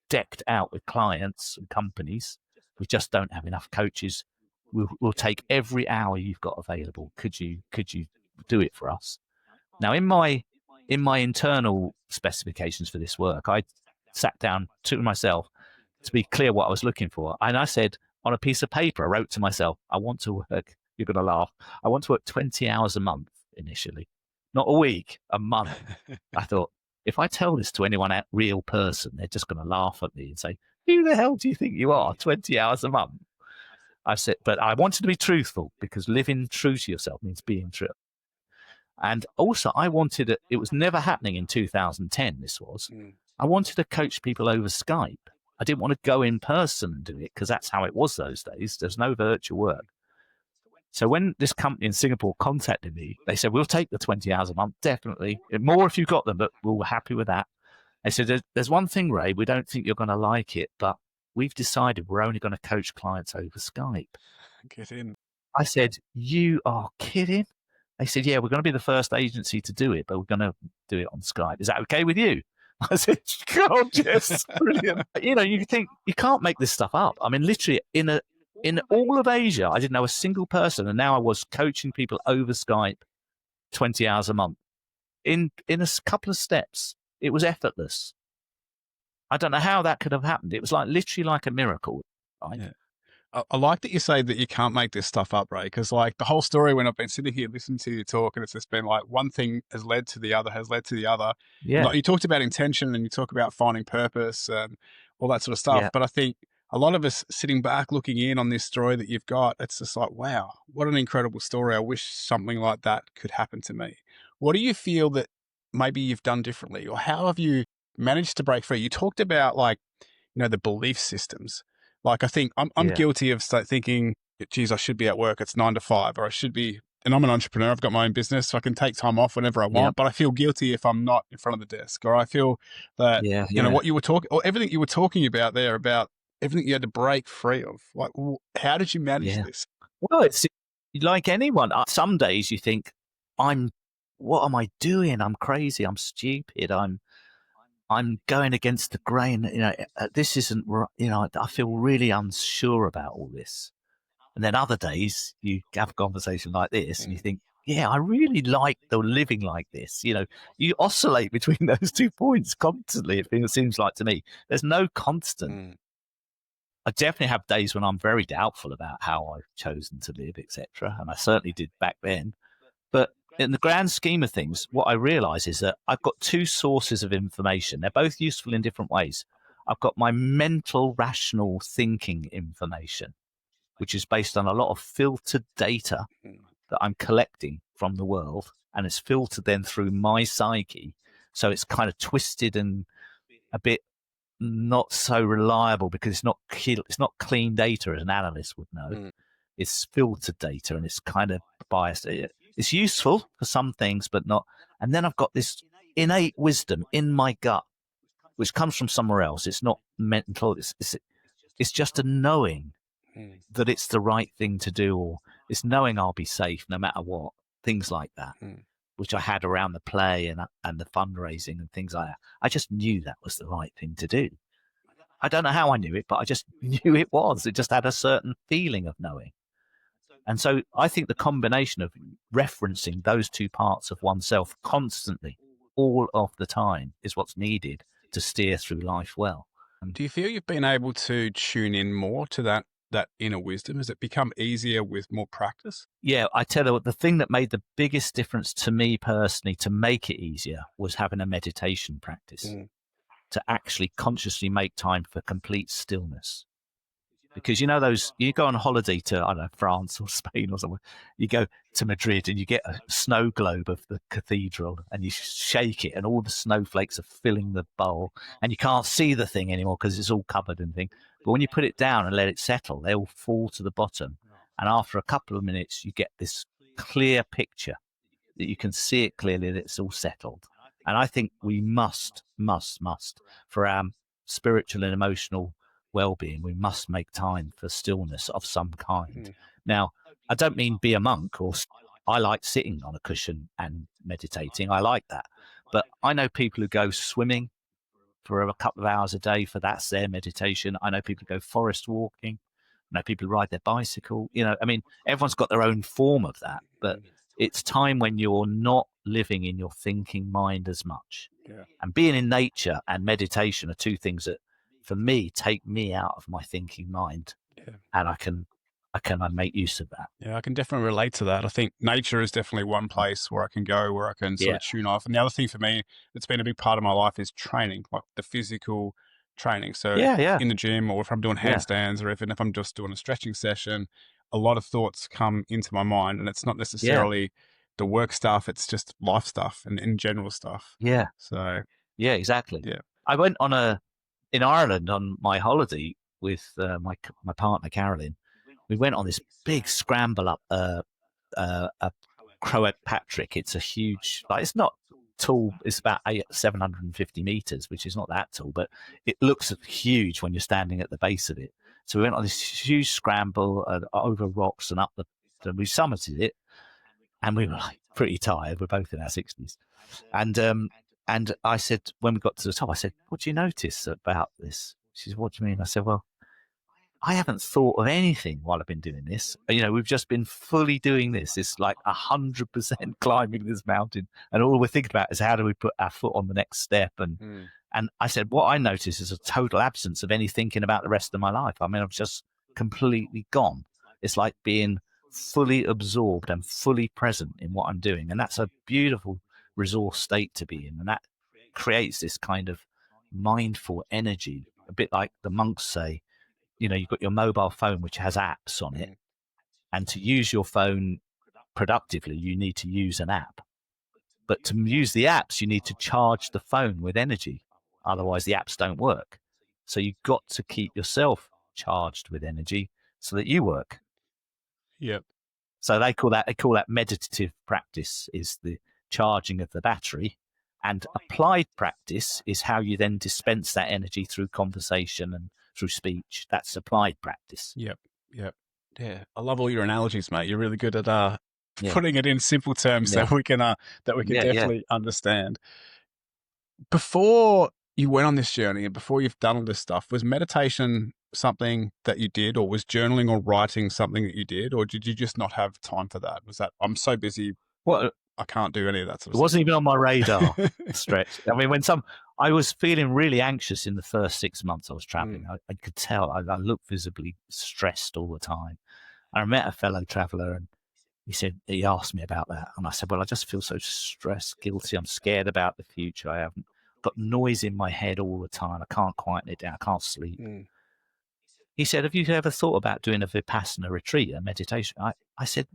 decked out with clients and companies. We just don't have enough coaches. We'll take every hour you've got available. Could you do it for us? Now, in my internal specifications for this work, I sat down to myself to be clear what I was looking for. And I said on a piece of paper, I wrote to myself, I want to work, you're going to laugh, I want to work 20 hours a month initially, not a week, a month. I thought, if I tell this to anyone, a real person, they're just going to laugh at me and say, who the hell do you think you are, 20 hours a month? I said, but I wanted to be truthful, because living true to yourself means being true. And also I wanted it was never happening in 2010, this was. I wanted to coach people over Skype. I didn't want to go in person and do it, because that's how it was those days. There's no virtual work. So when this company in Singapore contacted me, they said, we'll take the 20 hours a month, definitely. More if you've got them, but we're happy with that. They said, there's one thing, Ray, we don't think you're going to like it, but we've decided we're only going to coach clients over Skype. Get in. I said, you are kidding? They said, yeah, we're going to be the first agency to do it, but we're going to do it on Skype. Is that okay with you? I said, God, yes, brilliant. You know, you think you can't make this stuff up. I mean, literally in all of Asia, I didn't know a single person, and now I was coaching people over Skype 20 hours a month in a couple of steps. It was effortless. I don't know how that could have happened. It was literally like a miracle, right? Yeah. I like that you say that you can't make this stuff up, Ray, because like the whole story, when I've been sitting here listening to you talk, and it's just been like one thing has led to the other, has led to the other. Yeah. Like you talked about intention, and you talk about finding purpose and all that sort of stuff. Yeah. But I think a lot of us sitting back looking in on this story that you've got, it's just like, wow, what an incredible story. I wish something like that could happen to me. What do you feel that maybe you've done differently, or how have you managed to break free? You talked about like, you know, the belief systems. Like, I think I'm guilty of thinking, geez, I should be at work. It's 9 to 5, or I should be and I'm an entrepreneur. I've got my own business, so I can take time off whenever I Yep. want. But I feel guilty if I'm not in front of the desk, or I feel that Yeah. Yeah. what you were talking, or everything you were talking about there, about everything you had to break free of. Like, how did you manage Yeah. this? Well, it's like anyone. Some days you think, what am I doing? I'm crazy. I'm stupid. I'm going against the grain. This isn't right. I feel really unsure about all this. And then other days you have a conversation like this and you think, yeah, I really like the living like this. You oscillate between those 2 points constantly. It seems like to me, there's no constant. I definitely have days when I'm very doubtful about how I've chosen to live, etc. And I certainly did back then. But in the grand scheme of things, what I realize is that I've got two sources of information. They're both useful in different ways. I've got my mental, rational thinking information, which is based on a lot of filtered data that I'm collecting from the world. And it's filtered then through my psyche. So it's kind of twisted and a bit not so reliable because it's not clean data, as an analyst would know. It's filtered data and it's kind of biased. It's useful for some things, but not. And then I've got this innate wisdom in my gut, which comes from somewhere else. It's not mental. It's just a knowing that it's the right thing to do, or it's knowing I'll be safe no matter what. Things like that, which I had around the play and the fundraising and things like that. I just knew that was the right thing to do. I don't know how I knew it, but I just knew it was. It just had a certain feeling of knowing. And so I think the combination of referencing those two parts of oneself constantly, all of the time, is what's needed to steer through life well. Do you feel you've been able to tune in more to that inner wisdom? Has it become easier with more practice? Yeah, I tell you what, the thing that made the biggest difference to me personally to make it easier was having a meditation practice, to actually consciously make time for complete stillness. Because you go on holiday to, I don't know, France or Spain or somewhere, you go to Madrid and you get a snow globe of the cathedral and you shake it and all the snowflakes are filling the bowl and you can't see the thing anymore because it's all covered in things. But when you put it down and let it settle, they all fall to the bottom. And after a couple of minutes, you get this clear picture that you can see it clearly, that it's all settled. And I think we must, for our spiritual and emotional well-being, we must make time for stillness of some kind. Now, I don't mean be a monk, or I like sitting on a cushion and meditating. I like that. But I know people who go swimming for a couple of hours a day, for that's their meditation. I know people who go forest walking. I know people who ride their bicycle. Everyone's got their own form of that, but it's time when you're not living in your thinking mind as much. Yeah. And being in nature and meditation are two things that, for me, take me out of my thinking mind. Yeah. And I can make use of that. Yeah, I can definitely relate to that. I think nature is definitely one place where I can go, where I can sort of tune off. And the other thing for me that's been a big part of my life is training, like the physical training. So in the gym, or if I'm doing handstands, or even if I'm just doing a stretching session, a lot of thoughts come into my mind, and it's not necessarily the work stuff, it's just life stuff and in general stuff. Yeah. So yeah, exactly. Yeah. I went in Ireland on my holiday with my partner, Carolyn. We went on this big scramble up Croagh Patrick. It's a huge, it's not tall. It's about 750 meters, which is not that tall, but it looks huge when you're standing at the base of it. So we went on this huge scramble over rocks and we summited it, and we were pretty tired. We're both in our 60s. And I said, when we got to the top, I said, what do you notice about this? She said, what do you mean? I said, well, I haven't thought of anything while I've been doing this. We've just been fully doing this. It's like 100% climbing this mountain. And all we're thinking about is how do we put our foot on the next step? And I said, what I notice is a total absence of any thinking about the rest of my life. I mean, I've just completely gone. It's like being fully absorbed and fully present in what I'm doing. And that's a beautiful resource state to be in. And that creates this kind of mindful energy, a bit like the monks say. You've got your mobile phone, which has apps on it. And to use your phone productively, you need to use an app. But to use the apps, you need to charge the phone with energy. Otherwise, the apps don't work. So you've got to keep yourself charged with energy so that you work. Yep. So they call that meditative practice is the charging of the battery, and applied practice is how you then dispense that energy through conversation and through speech. That's applied practice. Yep. Yeah. I love all your analogies, mate. You're really good at Yeah. putting it in simple terms Yeah. that we can Yeah. definitely understand. Before you went on this journey and before you've done all this stuff, was meditation something that you did, or was journaling or writing something that you did, or did you just not have time for that? Was that, I'm so busy, Well, I can't do any of that sort it of wasn't even on my radar, stuff? Stretch. I mean, I was feeling really anxious in the first 6 months I was traveling. I could tell I looked visibly stressed all the time. I met a fellow traveler, and he asked me about that. And I said, well, I just feel so stressed, guilty. I'm scared about the future. I haven't got noise in my head all the time. I can't quieten it down. I can't sleep. He said, have you ever thought about doing a Vipassana retreat, a meditation? I said,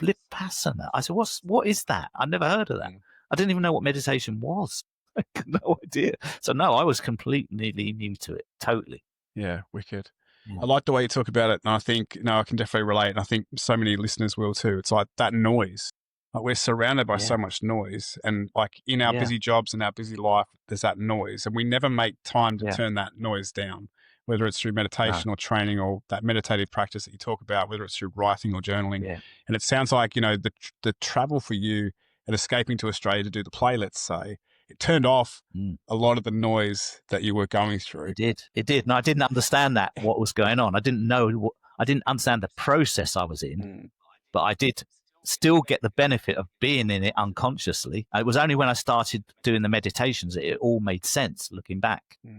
Vipassana? I said, what is that? I've never heard of that. I didn't even know what meditation was. I had no idea. So no, I was completely new to it. Totally. Yeah, wicked. Yeah. I like the way you talk about it. And I think, I can definitely relate. And I think so many listeners will too. It's like that noise. Like we're surrounded by so much noise. And like in our busy jobs and our busy life, there's that noise. And we never make time to turn that noise down, whether it's through meditation or training or that meditative practice that you talk about, whether it's through writing or journaling. Yeah. And it sounds like, the travel for you and escaping to Australia to do the play, let's say, it turned off a lot of the noise that you were going through. It did. And I didn't understand what was going on. I didn't understand the process I was in, but I did still get the benefit of being in it unconsciously. It was only when I started doing the meditations that it all made sense looking back. Do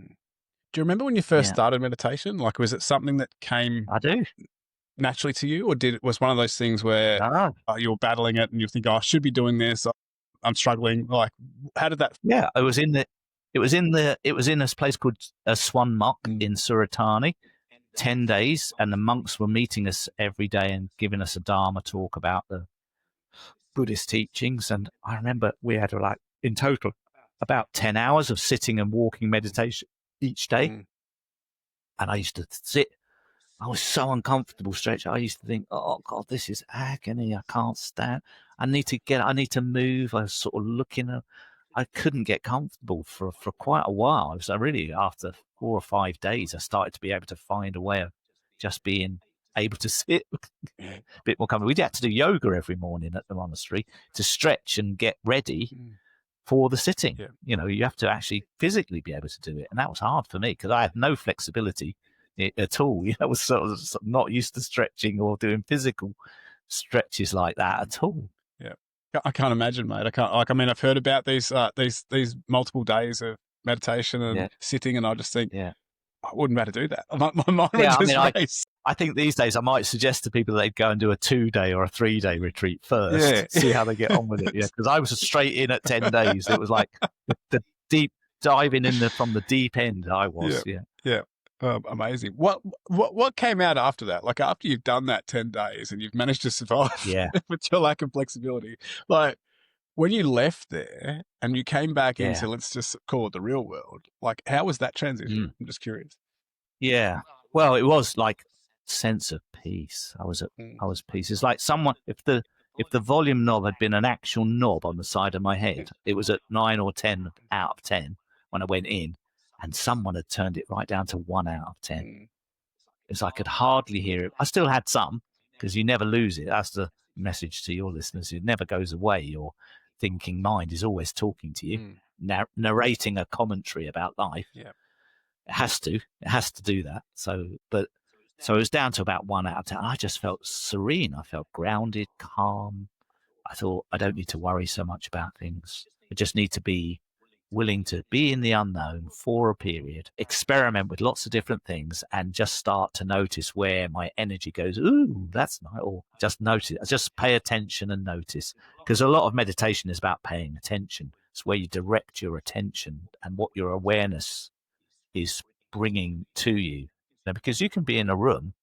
you remember when you first started meditation? Like, was it something that came naturally to you, or was one of those things where you were battling it and you think, I should be doing this, I'm struggling? Like, how did that? Yeah, it was in a place called Swan Muck in Suratani, 10 days, and the monks were meeting us every day and giving us a Dharma talk about the Buddhist teachings. And I remember we had in total about 10 hours of sitting and walking meditation each day. And I used to sit. I was so uncomfortable, Stretch. I used to think, oh God, this is agony. I can't stand. I need to move. I was sort of looking. I couldn't get comfortable for quite a while. So really, after 4 or 5 days, I started to be able to find a way of just being able to sit a bit more comfortable. We had to do yoga every morning at the monastery to stretch and get ready for the sitting. You have to actually physically be able to do it. And that was hard for me because I had no flexibility at all. I was sort of not used to stretching or doing physical stretches like that at all. Yeah, I can't imagine, mate. I can't. I've heard about these multiple days of meditation and sitting, and I just think, I wouldn't be able to do that. My mind would just race. I think these days I might suggest to people that they'd go and do a 2-day or a 3-day retreat first, see how they get on with it. Yeah, because I was straight in at 10 days. It was like the deep diving from the deep end. I was, yeah. Amazing. What came out after that? Like after you've done that 10 days and you've managed to survive with your lack of flexibility, like when you left there and you came back into, let's just call it the real world, like how was that transition? I'm just curious. Yeah. Well, it was like sense of peace. I was peace. It's like if the volume knob had been an actual knob on the side of my head, it was at 9 or 10 out of 10 when I went in. And someone had turned it right down to 1 out of 10. It's I could hardly hear it. I still had some because you never lose it. That's the message to your listeners. It never goes away. Your thinking mind is always talking to you, narrating a commentary about life. Yeah. It has to do that. So it was down to about 1 out of 10. I just felt serene. I felt grounded, calm. I thought I don't need to worry so much about things. I just need to be willing to be in the unknown for a period, experiment with lots of different things, and just start to notice where my energy goes. Ooh, that's nice. Or just notice, just pay attention and notice. Because a lot of meditation is about paying attention. It's where you direct your attention and what your awareness is bringing to you. Because you can be in a room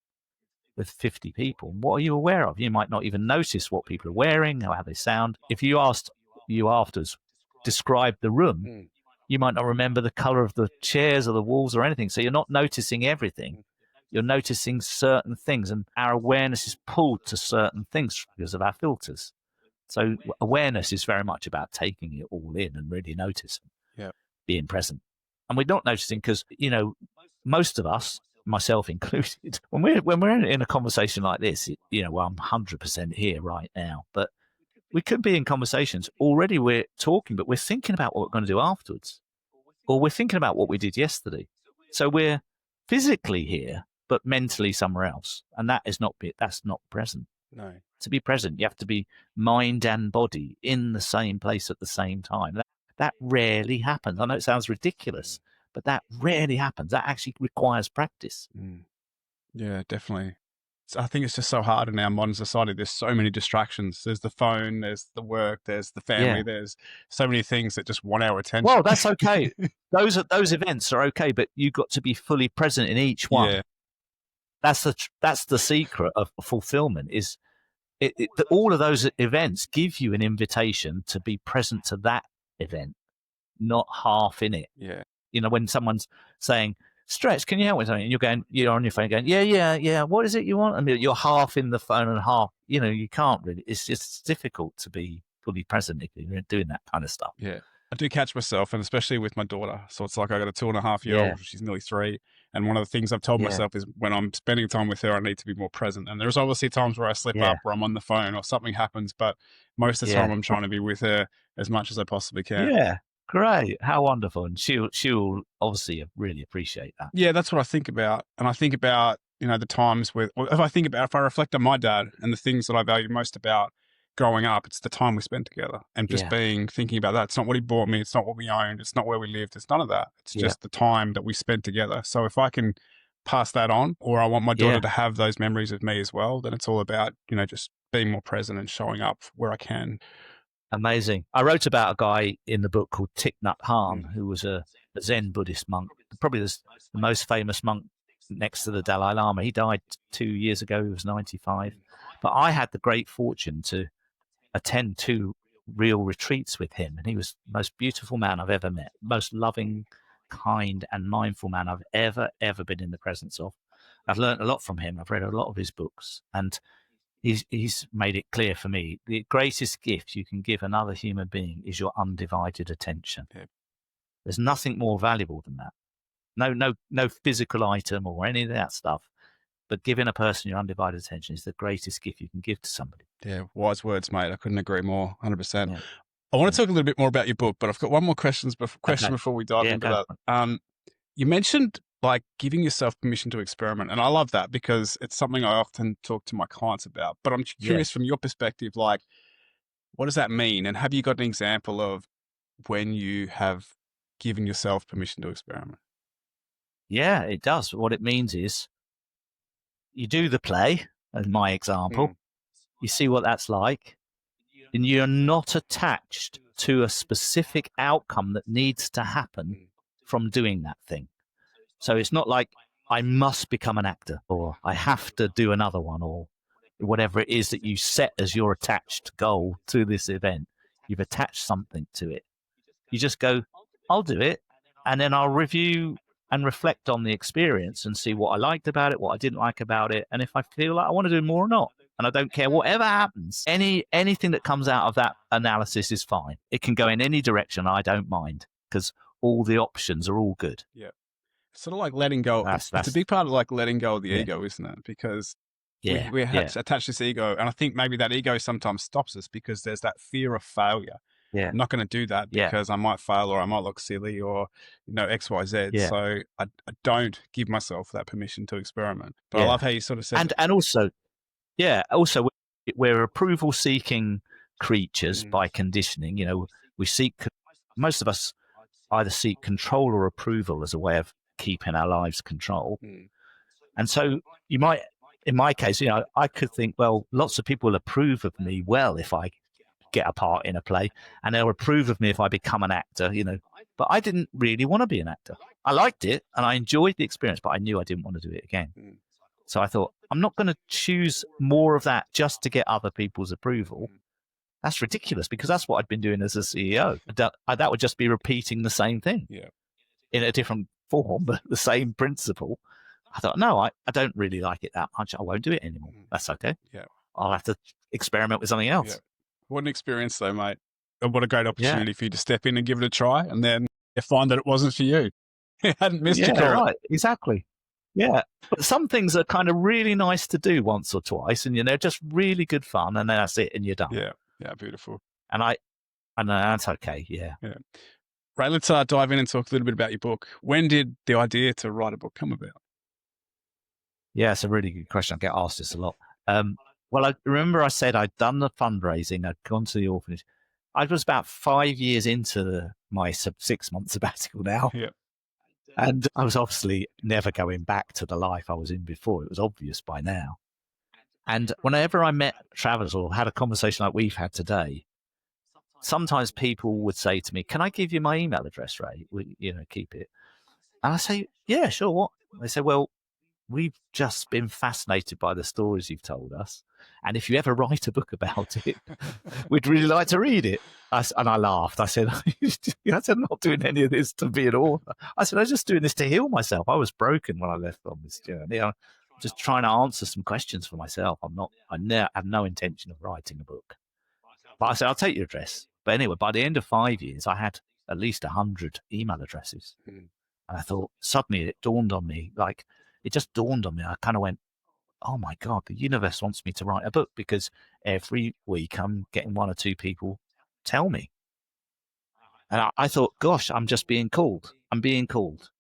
with 50 people. What are you aware of? You might not even notice what people are wearing or how they sound. If you asked you afterwards, describe the room, you might not remember the color of the chairs or the walls or anything. So you're not noticing everything. You're noticing certain things, and our awareness is pulled to certain things because of our filters. So awareness is very much about taking it all in and really noticing, being present. And we're not noticing because, most of us, myself included, when we're in a conversation like this, well, I'm 100% here right now, but we could be in conversations already. We're talking, but we're thinking about what we're going to do afterwards, or we're thinking about what we did yesterday. So we're physically here, but mentally somewhere else, and that's not present. No. To be present, you have to be mind and body in the same place at the same time. That rarely happens. I know it sounds ridiculous, but that rarely happens. That actually requires practice. Yeah, definitely. I think it's just so hard in our modern society. There's so many distractions. There's the phone, there's the work, there's the family, there's so many things that just want our attention. Well, that's okay. Those events are okay, but you've got to be fully present in each one. Yeah. That's the secret of fulfillment. Is all of those events give you an invitation to be present to that event, not half in it. Yeah. When someone's saying, Stretch, can you help with something? And you're on your phone going, yeah. What is it you want? And you're half in the phone and half, you can't really. It's just difficult to be fully present if you're doing that kind of stuff. Yeah. I do catch myself, and especially with my daughter. So it's like I got a 2.5-year-old. She's nearly 3. And one of the things I've told myself is when I'm spending time with her, I need to be more present. And there's obviously times where I slip up, where I'm on the phone or something happens. But most of the time I'm trying to be with her as much as I possibly can. Yeah. Great. How wonderful. And she'll obviously really appreciate that. Yeah, that's what I think about. And I think about, the times if I reflect on my dad and the things that I value most about growing up, it's the time we spent together and just thinking about that. It's not what he bought me. It's not what we owned. It's not where we lived. It's none of that. It's just the time that we spent together. So if I can pass that on, or I want my daughter to have those memories of me as well, then it's all about, just being more present and showing up where I can. Amazing. I wrote about a guy in the book called Thich Nhat Hanh, who was a Zen Buddhist monk, probably the most famous monk next to the Dalai Lama. He died 2 years ago. He was 95. But I had the great fortune to attend 2 real retreats with him. And he was the most beautiful man I've ever met, most loving, kind, and mindful man I've ever been in the presence of. I've learned a lot from him. I've read a lot of his books. And he's made it clear for me, the greatest gift you can give another human being is your undivided attention. Yeah. There's nothing more valuable than that. No physical item or any of that stuff. But giving a person your undivided attention is the greatest gift you can give to somebody. Yeah, wise words, mate. I couldn't agree more, 100%. Yeah. I want to talk a little bit more about your book, but I've got one more question before we dive into that. You mentioned like giving yourself permission to experiment. And I love that because it's something I often talk to my clients about. But I'm curious from your perspective, like, what does that mean? And have you got an example of when you have given yourself permission to experiment? Yeah, it does. What it means is you do the play, as my example, you see what that's like, and you're not attached to a specific outcome that needs to happen from doing that thing. So it's not like I must become an actor or I have to do another one or whatever it is that you set as your attached goal to this event. You've attached something to it. You just go, I'll do it, and then I'll review and reflect on the experience and see what I liked about it, what I didn't like about it, and if I feel like I want to do more or not. And I don't care whatever happens. Anything that comes out of that analysis is fine. It can go in any direction. I don't mind because all the options are all good. Yeah. Sort of like letting go. It's a big part of like letting go of the ego, isn't it? Because we attach this ego, and I think maybe that ego sometimes stops us because there's that fear of failure. Yeah. I'm not going to do that because I might fail or I might look silly or, X, Y, Z. Yeah. So I don't give myself that permission to experiment. But I love how you sort of said and also we're approval-seeking creatures by conditioning. Most of us either seek control or approval as a way of keeping our lives controlled. And so you might, in my case, I could think, well, lots of people will approve of me if I get a part in a play, and they'll approve of me if I become an actor, But I didn't really want to be an actor. I liked it and I enjoyed the experience, but I knew I didn't want to do it again. So I thought, I'm not going to choose more of that just to get other people's approval. That's ridiculous because that's what I'd been doing as a CEO. That would just be repeating the same thing in a different form, but the same principle. I thought, no, I don't really like it that much. I won't do it anymore. That's okay. Yeah. I'll have to experiment with something else. Yeah. What an experience though, mate. And what a great Yeah. opportunity for you to step in and give it a try, and then you find that it wasn't for you. You hadn't missed your Yeah, call. right. Exactly. Yeah. But some things are kind of really nice to do once or twice, and they're just really good fun, and then that's it, and you're done. Yeah. Yeah. Beautiful. And that's okay. Yeah. Yeah. Ray, let's dive in and talk a little bit about your book. When did the idea to write a book come about? Yeah, it's a really good question. I get asked this a lot. Well, I remember I said I'd done the fundraising. I'd gone to the orphanage. I was about 5 years into my 6-month sabbatical now. Yeah. And I was obviously never going back to the life I was in before. It was obvious by now. And whenever I met travelers or had a conversation like we've had today, sometimes people would say to me, "Can I give you my email address, Ray? Keep it." And I say, "Yeah, sure." What? They say, "Well, we've just been fascinated by the stories you've told us. And if you ever write a book about it, we'd really like to read it." And I laughed. I said, "I'm not doing any of this to be an author." I said, "I'm just doing this to heal myself. I was broken when I left on this journey. I'm just trying to answer some questions for myself. I have no intention of writing a book." But I said, "I'll take your address." But anyway, by the end of 5 years, I had at least 100 email addresses. And I thought, suddenly it dawned on me, it just dawned on me. I kind of went, oh my God, the universe wants me to write a book, because every week I'm getting 1 or 2 people tell me. And I thought, gosh, I'm just being called. I'm being called.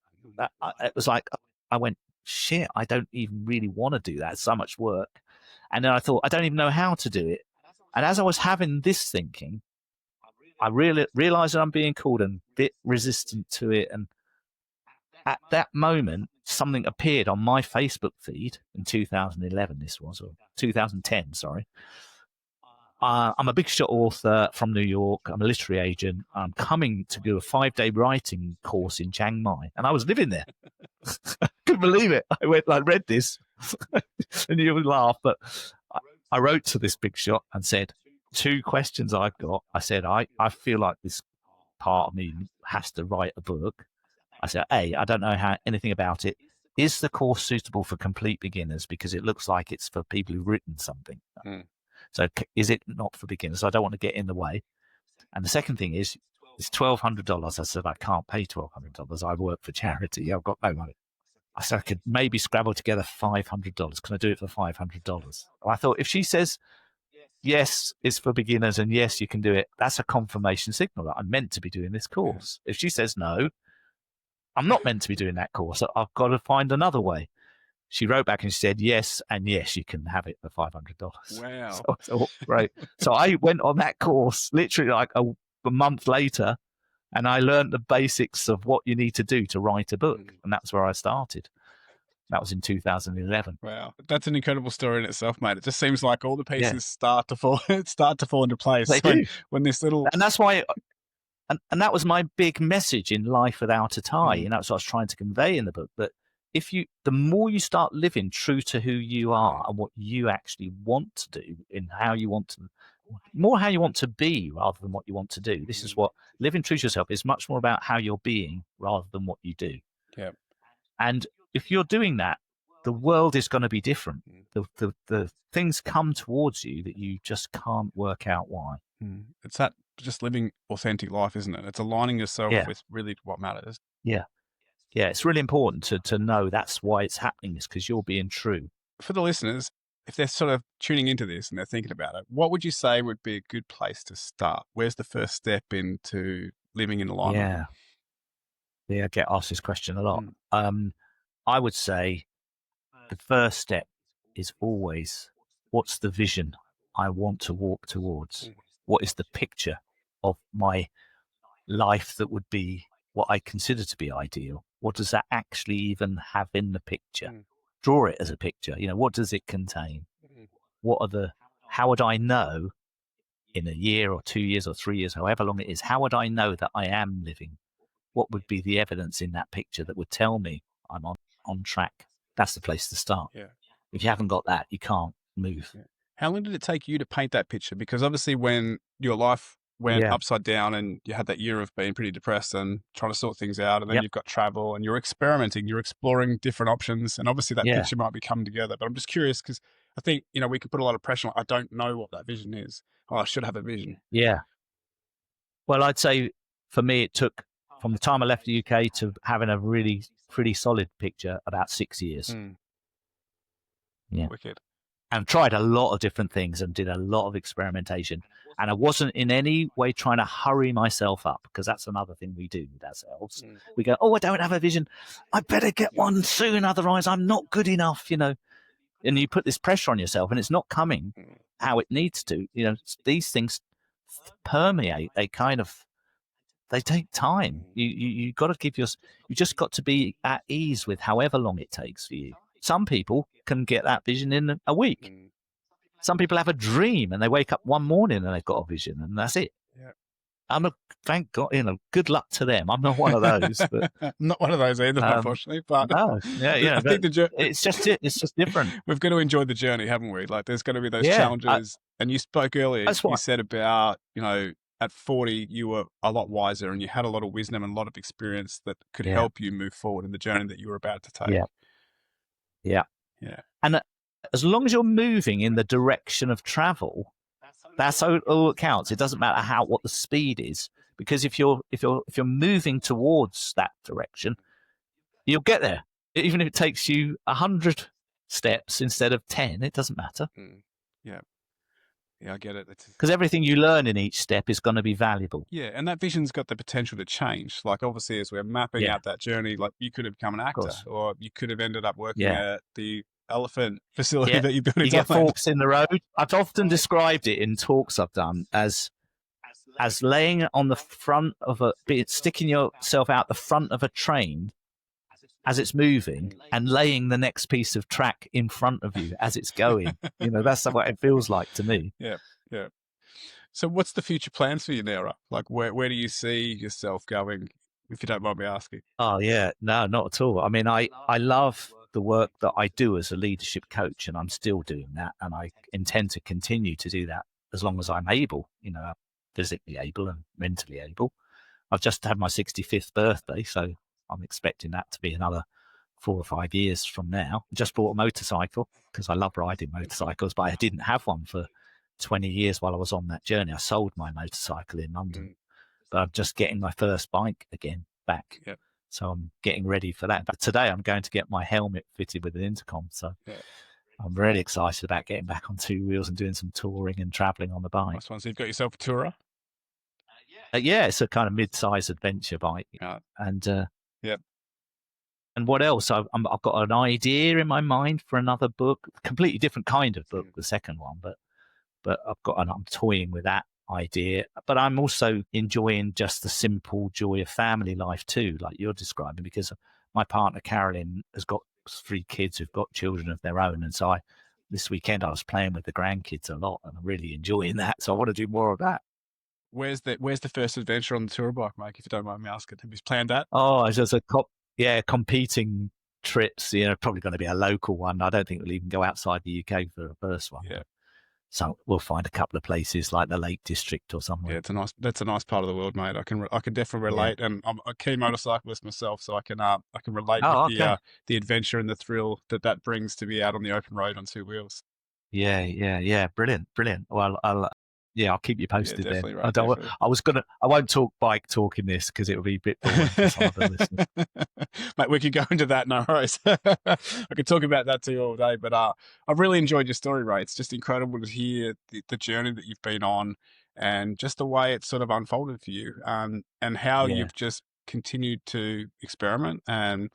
It was like, I went, shit, I don't even really want to do that. It's so much work. And then I thought, I don't even know how to do it. And as I was having this thinking, I realized that I'm being called and a bit resistant to it. And at that moment, something appeared on my Facebook feed in 2011, this was, or 2010, sorry. I'm a big shot author from New York. I'm a literary agent. I'm coming to do a 5-day writing course in Chiang Mai. And I was living there. Couldn't believe it. I read this and you would laugh, but I wrote to this big shot and said, 2 questions I've got. I said, I feel like this part of me has to write a book. I said, A, I don't know anything about it. Is the course suitable for complete beginners? Because it looks like it's for people who've written something. So is it not for beginners? I don't want to get in the way. And the second thing is, it's $1,200. I said, I can't pay $1,200. I work for charity. I've got no money. I said, I could maybe scrabble together $500. Can I do it for $500? I thought, if she says, yes, it's for beginners, and yes, you can do it, that's a confirmation signal that I'm meant to be doing this course. If she says no, I'm not meant to be doing that course. I've got to find another way. She wrote back and she said, yes, and yes, you can have it for $500. Wow. So I thought, right. So I went on that course literally like a month later, and I learned the basics of what you need to do to write a book. And that's where I started. That was in 2011. Wow. That's an incredible story in itself, mate. It just seems like all the pieces start to fall into place. They do. When this little... And that's why... And that was my big message in Life Without a Tie. That's what I was trying to convey in the book. That the more you start living true to who you are and what you actually want to do, in how you want to be rather than what you want to do. This is what living true to yourself is, much more about how you're being rather than what you do. Yeah. And if you're doing that, the world is going to be different. The things come towards you that you just can't work out why. It's that just living authentic life, isn't it? It's aligning yourself with really what matters. Yeah. Yeah, it's really important to know that's why it's happening, is because you're being true. For the listeners, if they're sort of tuning into this and they're thinking about it, what would you say would be a good place to start? Where's the first step into living in alignment? Yeah, I get asked this question a lot. I would say the first step is always, what's the vision I want to walk towards? What is the picture of my life that would be what I consider to be ideal? What does that actually even have in the picture? Draw it as a picture. What does it contain? How would I know in a year or 2 years or 3 years, however long it is, how would I know that I am living? What would be the evidence in that picture that would tell me I'm on track? That's the place to start. Yeah. If you haven't got that, you can't move. Yeah. How long did it take you to paint that picture? Because obviously when your life went upside down and you had that year of being pretty depressed and trying to sort things out. And then you've got travel and you're experimenting, you're exploring different options. And obviously that picture might be coming together. But I'm just curious because I think, we can put a lot of pressure on. I don't know what that vision is. Oh, I should have a vision. Yeah. Well, I'd say for me, it took from the time I left the UK to having a really pretty solid picture about 6 years. Yeah. Wicked. And tried a lot of different things and did a lot of experimentation. And I wasn't in any way trying to hurry myself up, because that's another thing we do with ourselves. We go, oh, I don't have a vision. I better get one soon. Otherwise, I'm not good enough, And you put this pressure on yourself and it's not coming how it needs to. These things permeate. They take time. You got to you just got to be at ease with however long it takes for you. Some people can get that vision in a week. Some people have a dream and they wake up one morning and they've got a vision and that's it. Yeah. Thank God, good luck to them. I'm not one of those. But, I'm not one of those either, unfortunately. But no, I think it's just different. We've got to enjoy the journey, haven't we? Like, there's got to be those challenges. And you spoke earlier. You said about at 40 you were a lot wiser and you had a lot of wisdom and a lot of experience that could help you move forward in the journey that you were about to take. Yeah. And as long as you're moving in the direction of travel, that's all that counts. It doesn't matter what the speed is, because if you're moving towards that direction, you'll get there. Even if it takes you 100 steps instead of 10, it doesn't matter. Yeah, I get it. Because everything you learn in each step is going to be valuable. Yeah, and that vision's got the potential to change. Like, obviously, as we're mapping out that journey, like, you could have become an actor, or you could have ended up working at the elephant facility that you built in You get forks in the road. I've often described it in talks I've done as laying on the front of sticking yourself out the front of a train as it's moving and laying the next piece of track in front of you as it's going. That's what it feels like to me. Yeah. So what's the future plans for you now? Like, where do you see yourself going, if you don't mind me asking? Oh, yeah. No, not at all. I mean, I love the work that I do as a leadership coach, and I'm still doing that. And I intend to continue to do that as long as I'm able, physically able and mentally able. I've just had my 65th birthday, so I'm expecting that to be another 4 or 5 years from now. Just bought a motorcycle because I love riding motorcycles, but I didn't have one for 20 years while I was on that journey. I sold my motorcycle in London, but I'm just getting my first bike again back. So I'm getting ready for that. But today I'm going to get my helmet fitted with an intercom. So I'm really excited about getting back on 2 wheels and doing some touring and traveling on the bike. Nice one. So you've got yourself a tourer? It's a kind of mid-sized adventure bike. And and what else? I've got an idea in my mind for another book, completely different kind of book, the second one, but I'm toying with that idea. But I'm also enjoying just the simple joy of family life too, like you're describing, because my partner Carolyn has got 3 kids who've got children of their own, and so this weekend I was playing with the grandkids a lot, and I'm really enjoying that. So I want to do more of that. Where's the first adventure on the tour bike, Mike? If you don't mind me asking, have you planned that? Oh, it's just competing trips. Probably going to be a local one. I don't think we'll even go outside the UK for the first one. Yeah. So we'll find a couple of places like the Lake District or somewhere. Yeah, that's a nice part of the world, mate. I can definitely relate, and I'm a keen motorcyclist myself, so I can relate with the adventure and the thrill that brings to be out on the open road on 2 wheels. Yeah. Brilliant. Well, I'll keep you posted then. Right, I won't talk bike talk in this because it will be a bit boring for some of the listeners. Mate, we could go into that, no worries. I could talk about that to you all day, but I've really enjoyed your story, Ray. It's just incredible to hear the journey that you've been on and just the way it's sort of unfolded for you, and how you've just continued to experiment and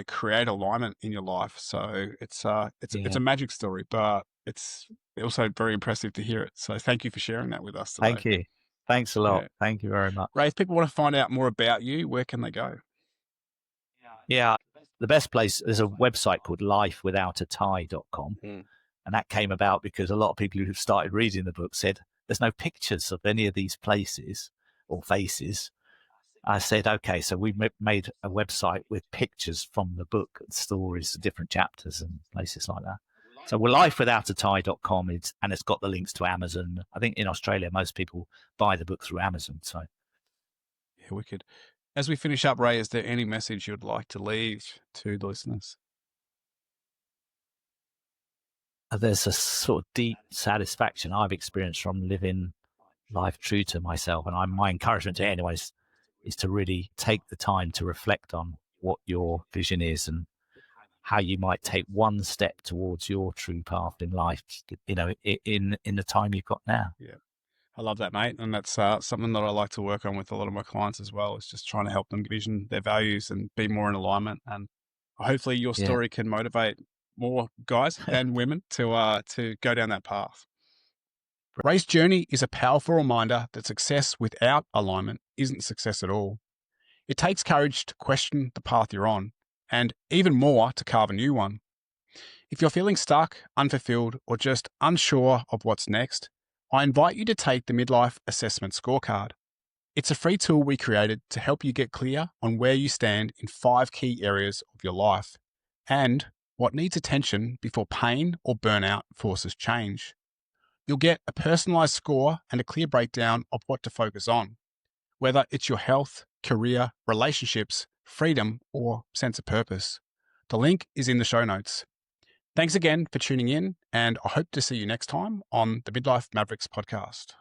create alignment in your life. So it's a magic story, but it's also very impressive to hear it. So thank you for sharing that with us today. Thank you. Thanks a lot. Yeah. Thank you very much. Ray, if people want to find out more about you, where can they go? Yeah, the best place, there's a website called lifewithoutatie.com. And that came about because a lot of people who started reading the book said, there's no pictures of any of these places or faces. I said, okay, so we made a website with pictures from the book, stories, different chapters and places like that. So we're lifewithoutattie.com, and it's got the links to Amazon. I think in Australia, most people buy the book through Amazon. So Yeah, wicked. As we finish up, Ray, is there any message you'd like to leave to the listeners? there's a sort of deep satisfaction I've experienced from living life true to myself. And my encouragement to anyone is to really take the time to reflect on what your vision is and how you might take one step towards your true path in life, in the time you've got now. Yeah, I love that, mate. And that's something that I like to work on with a lot of my clients as well, is just trying to help them vision their values and be more in alignment. And hopefully your story can motivate more guys and women to go down that path. Ray's journey is a powerful reminder that success without alignment isn't success at all. It takes courage to question the path you're on, and even more to carve a new one. If you're feeling stuck, unfulfilled, or just unsure of what's next, I invite you to take the Midlife Assessment Scorecard. It's a free tool we created to help you get clear on where you stand in 5 key areas of your life and what needs attention before pain or burnout forces change. You'll get a personalized score and a clear breakdown of what to focus on, whether it's your health, career, relationships, freedom, or sense of purpose. The link is in the show notes. Thanks again for tuning in, and I hope to see you next time on the Midlife Mavericks podcast.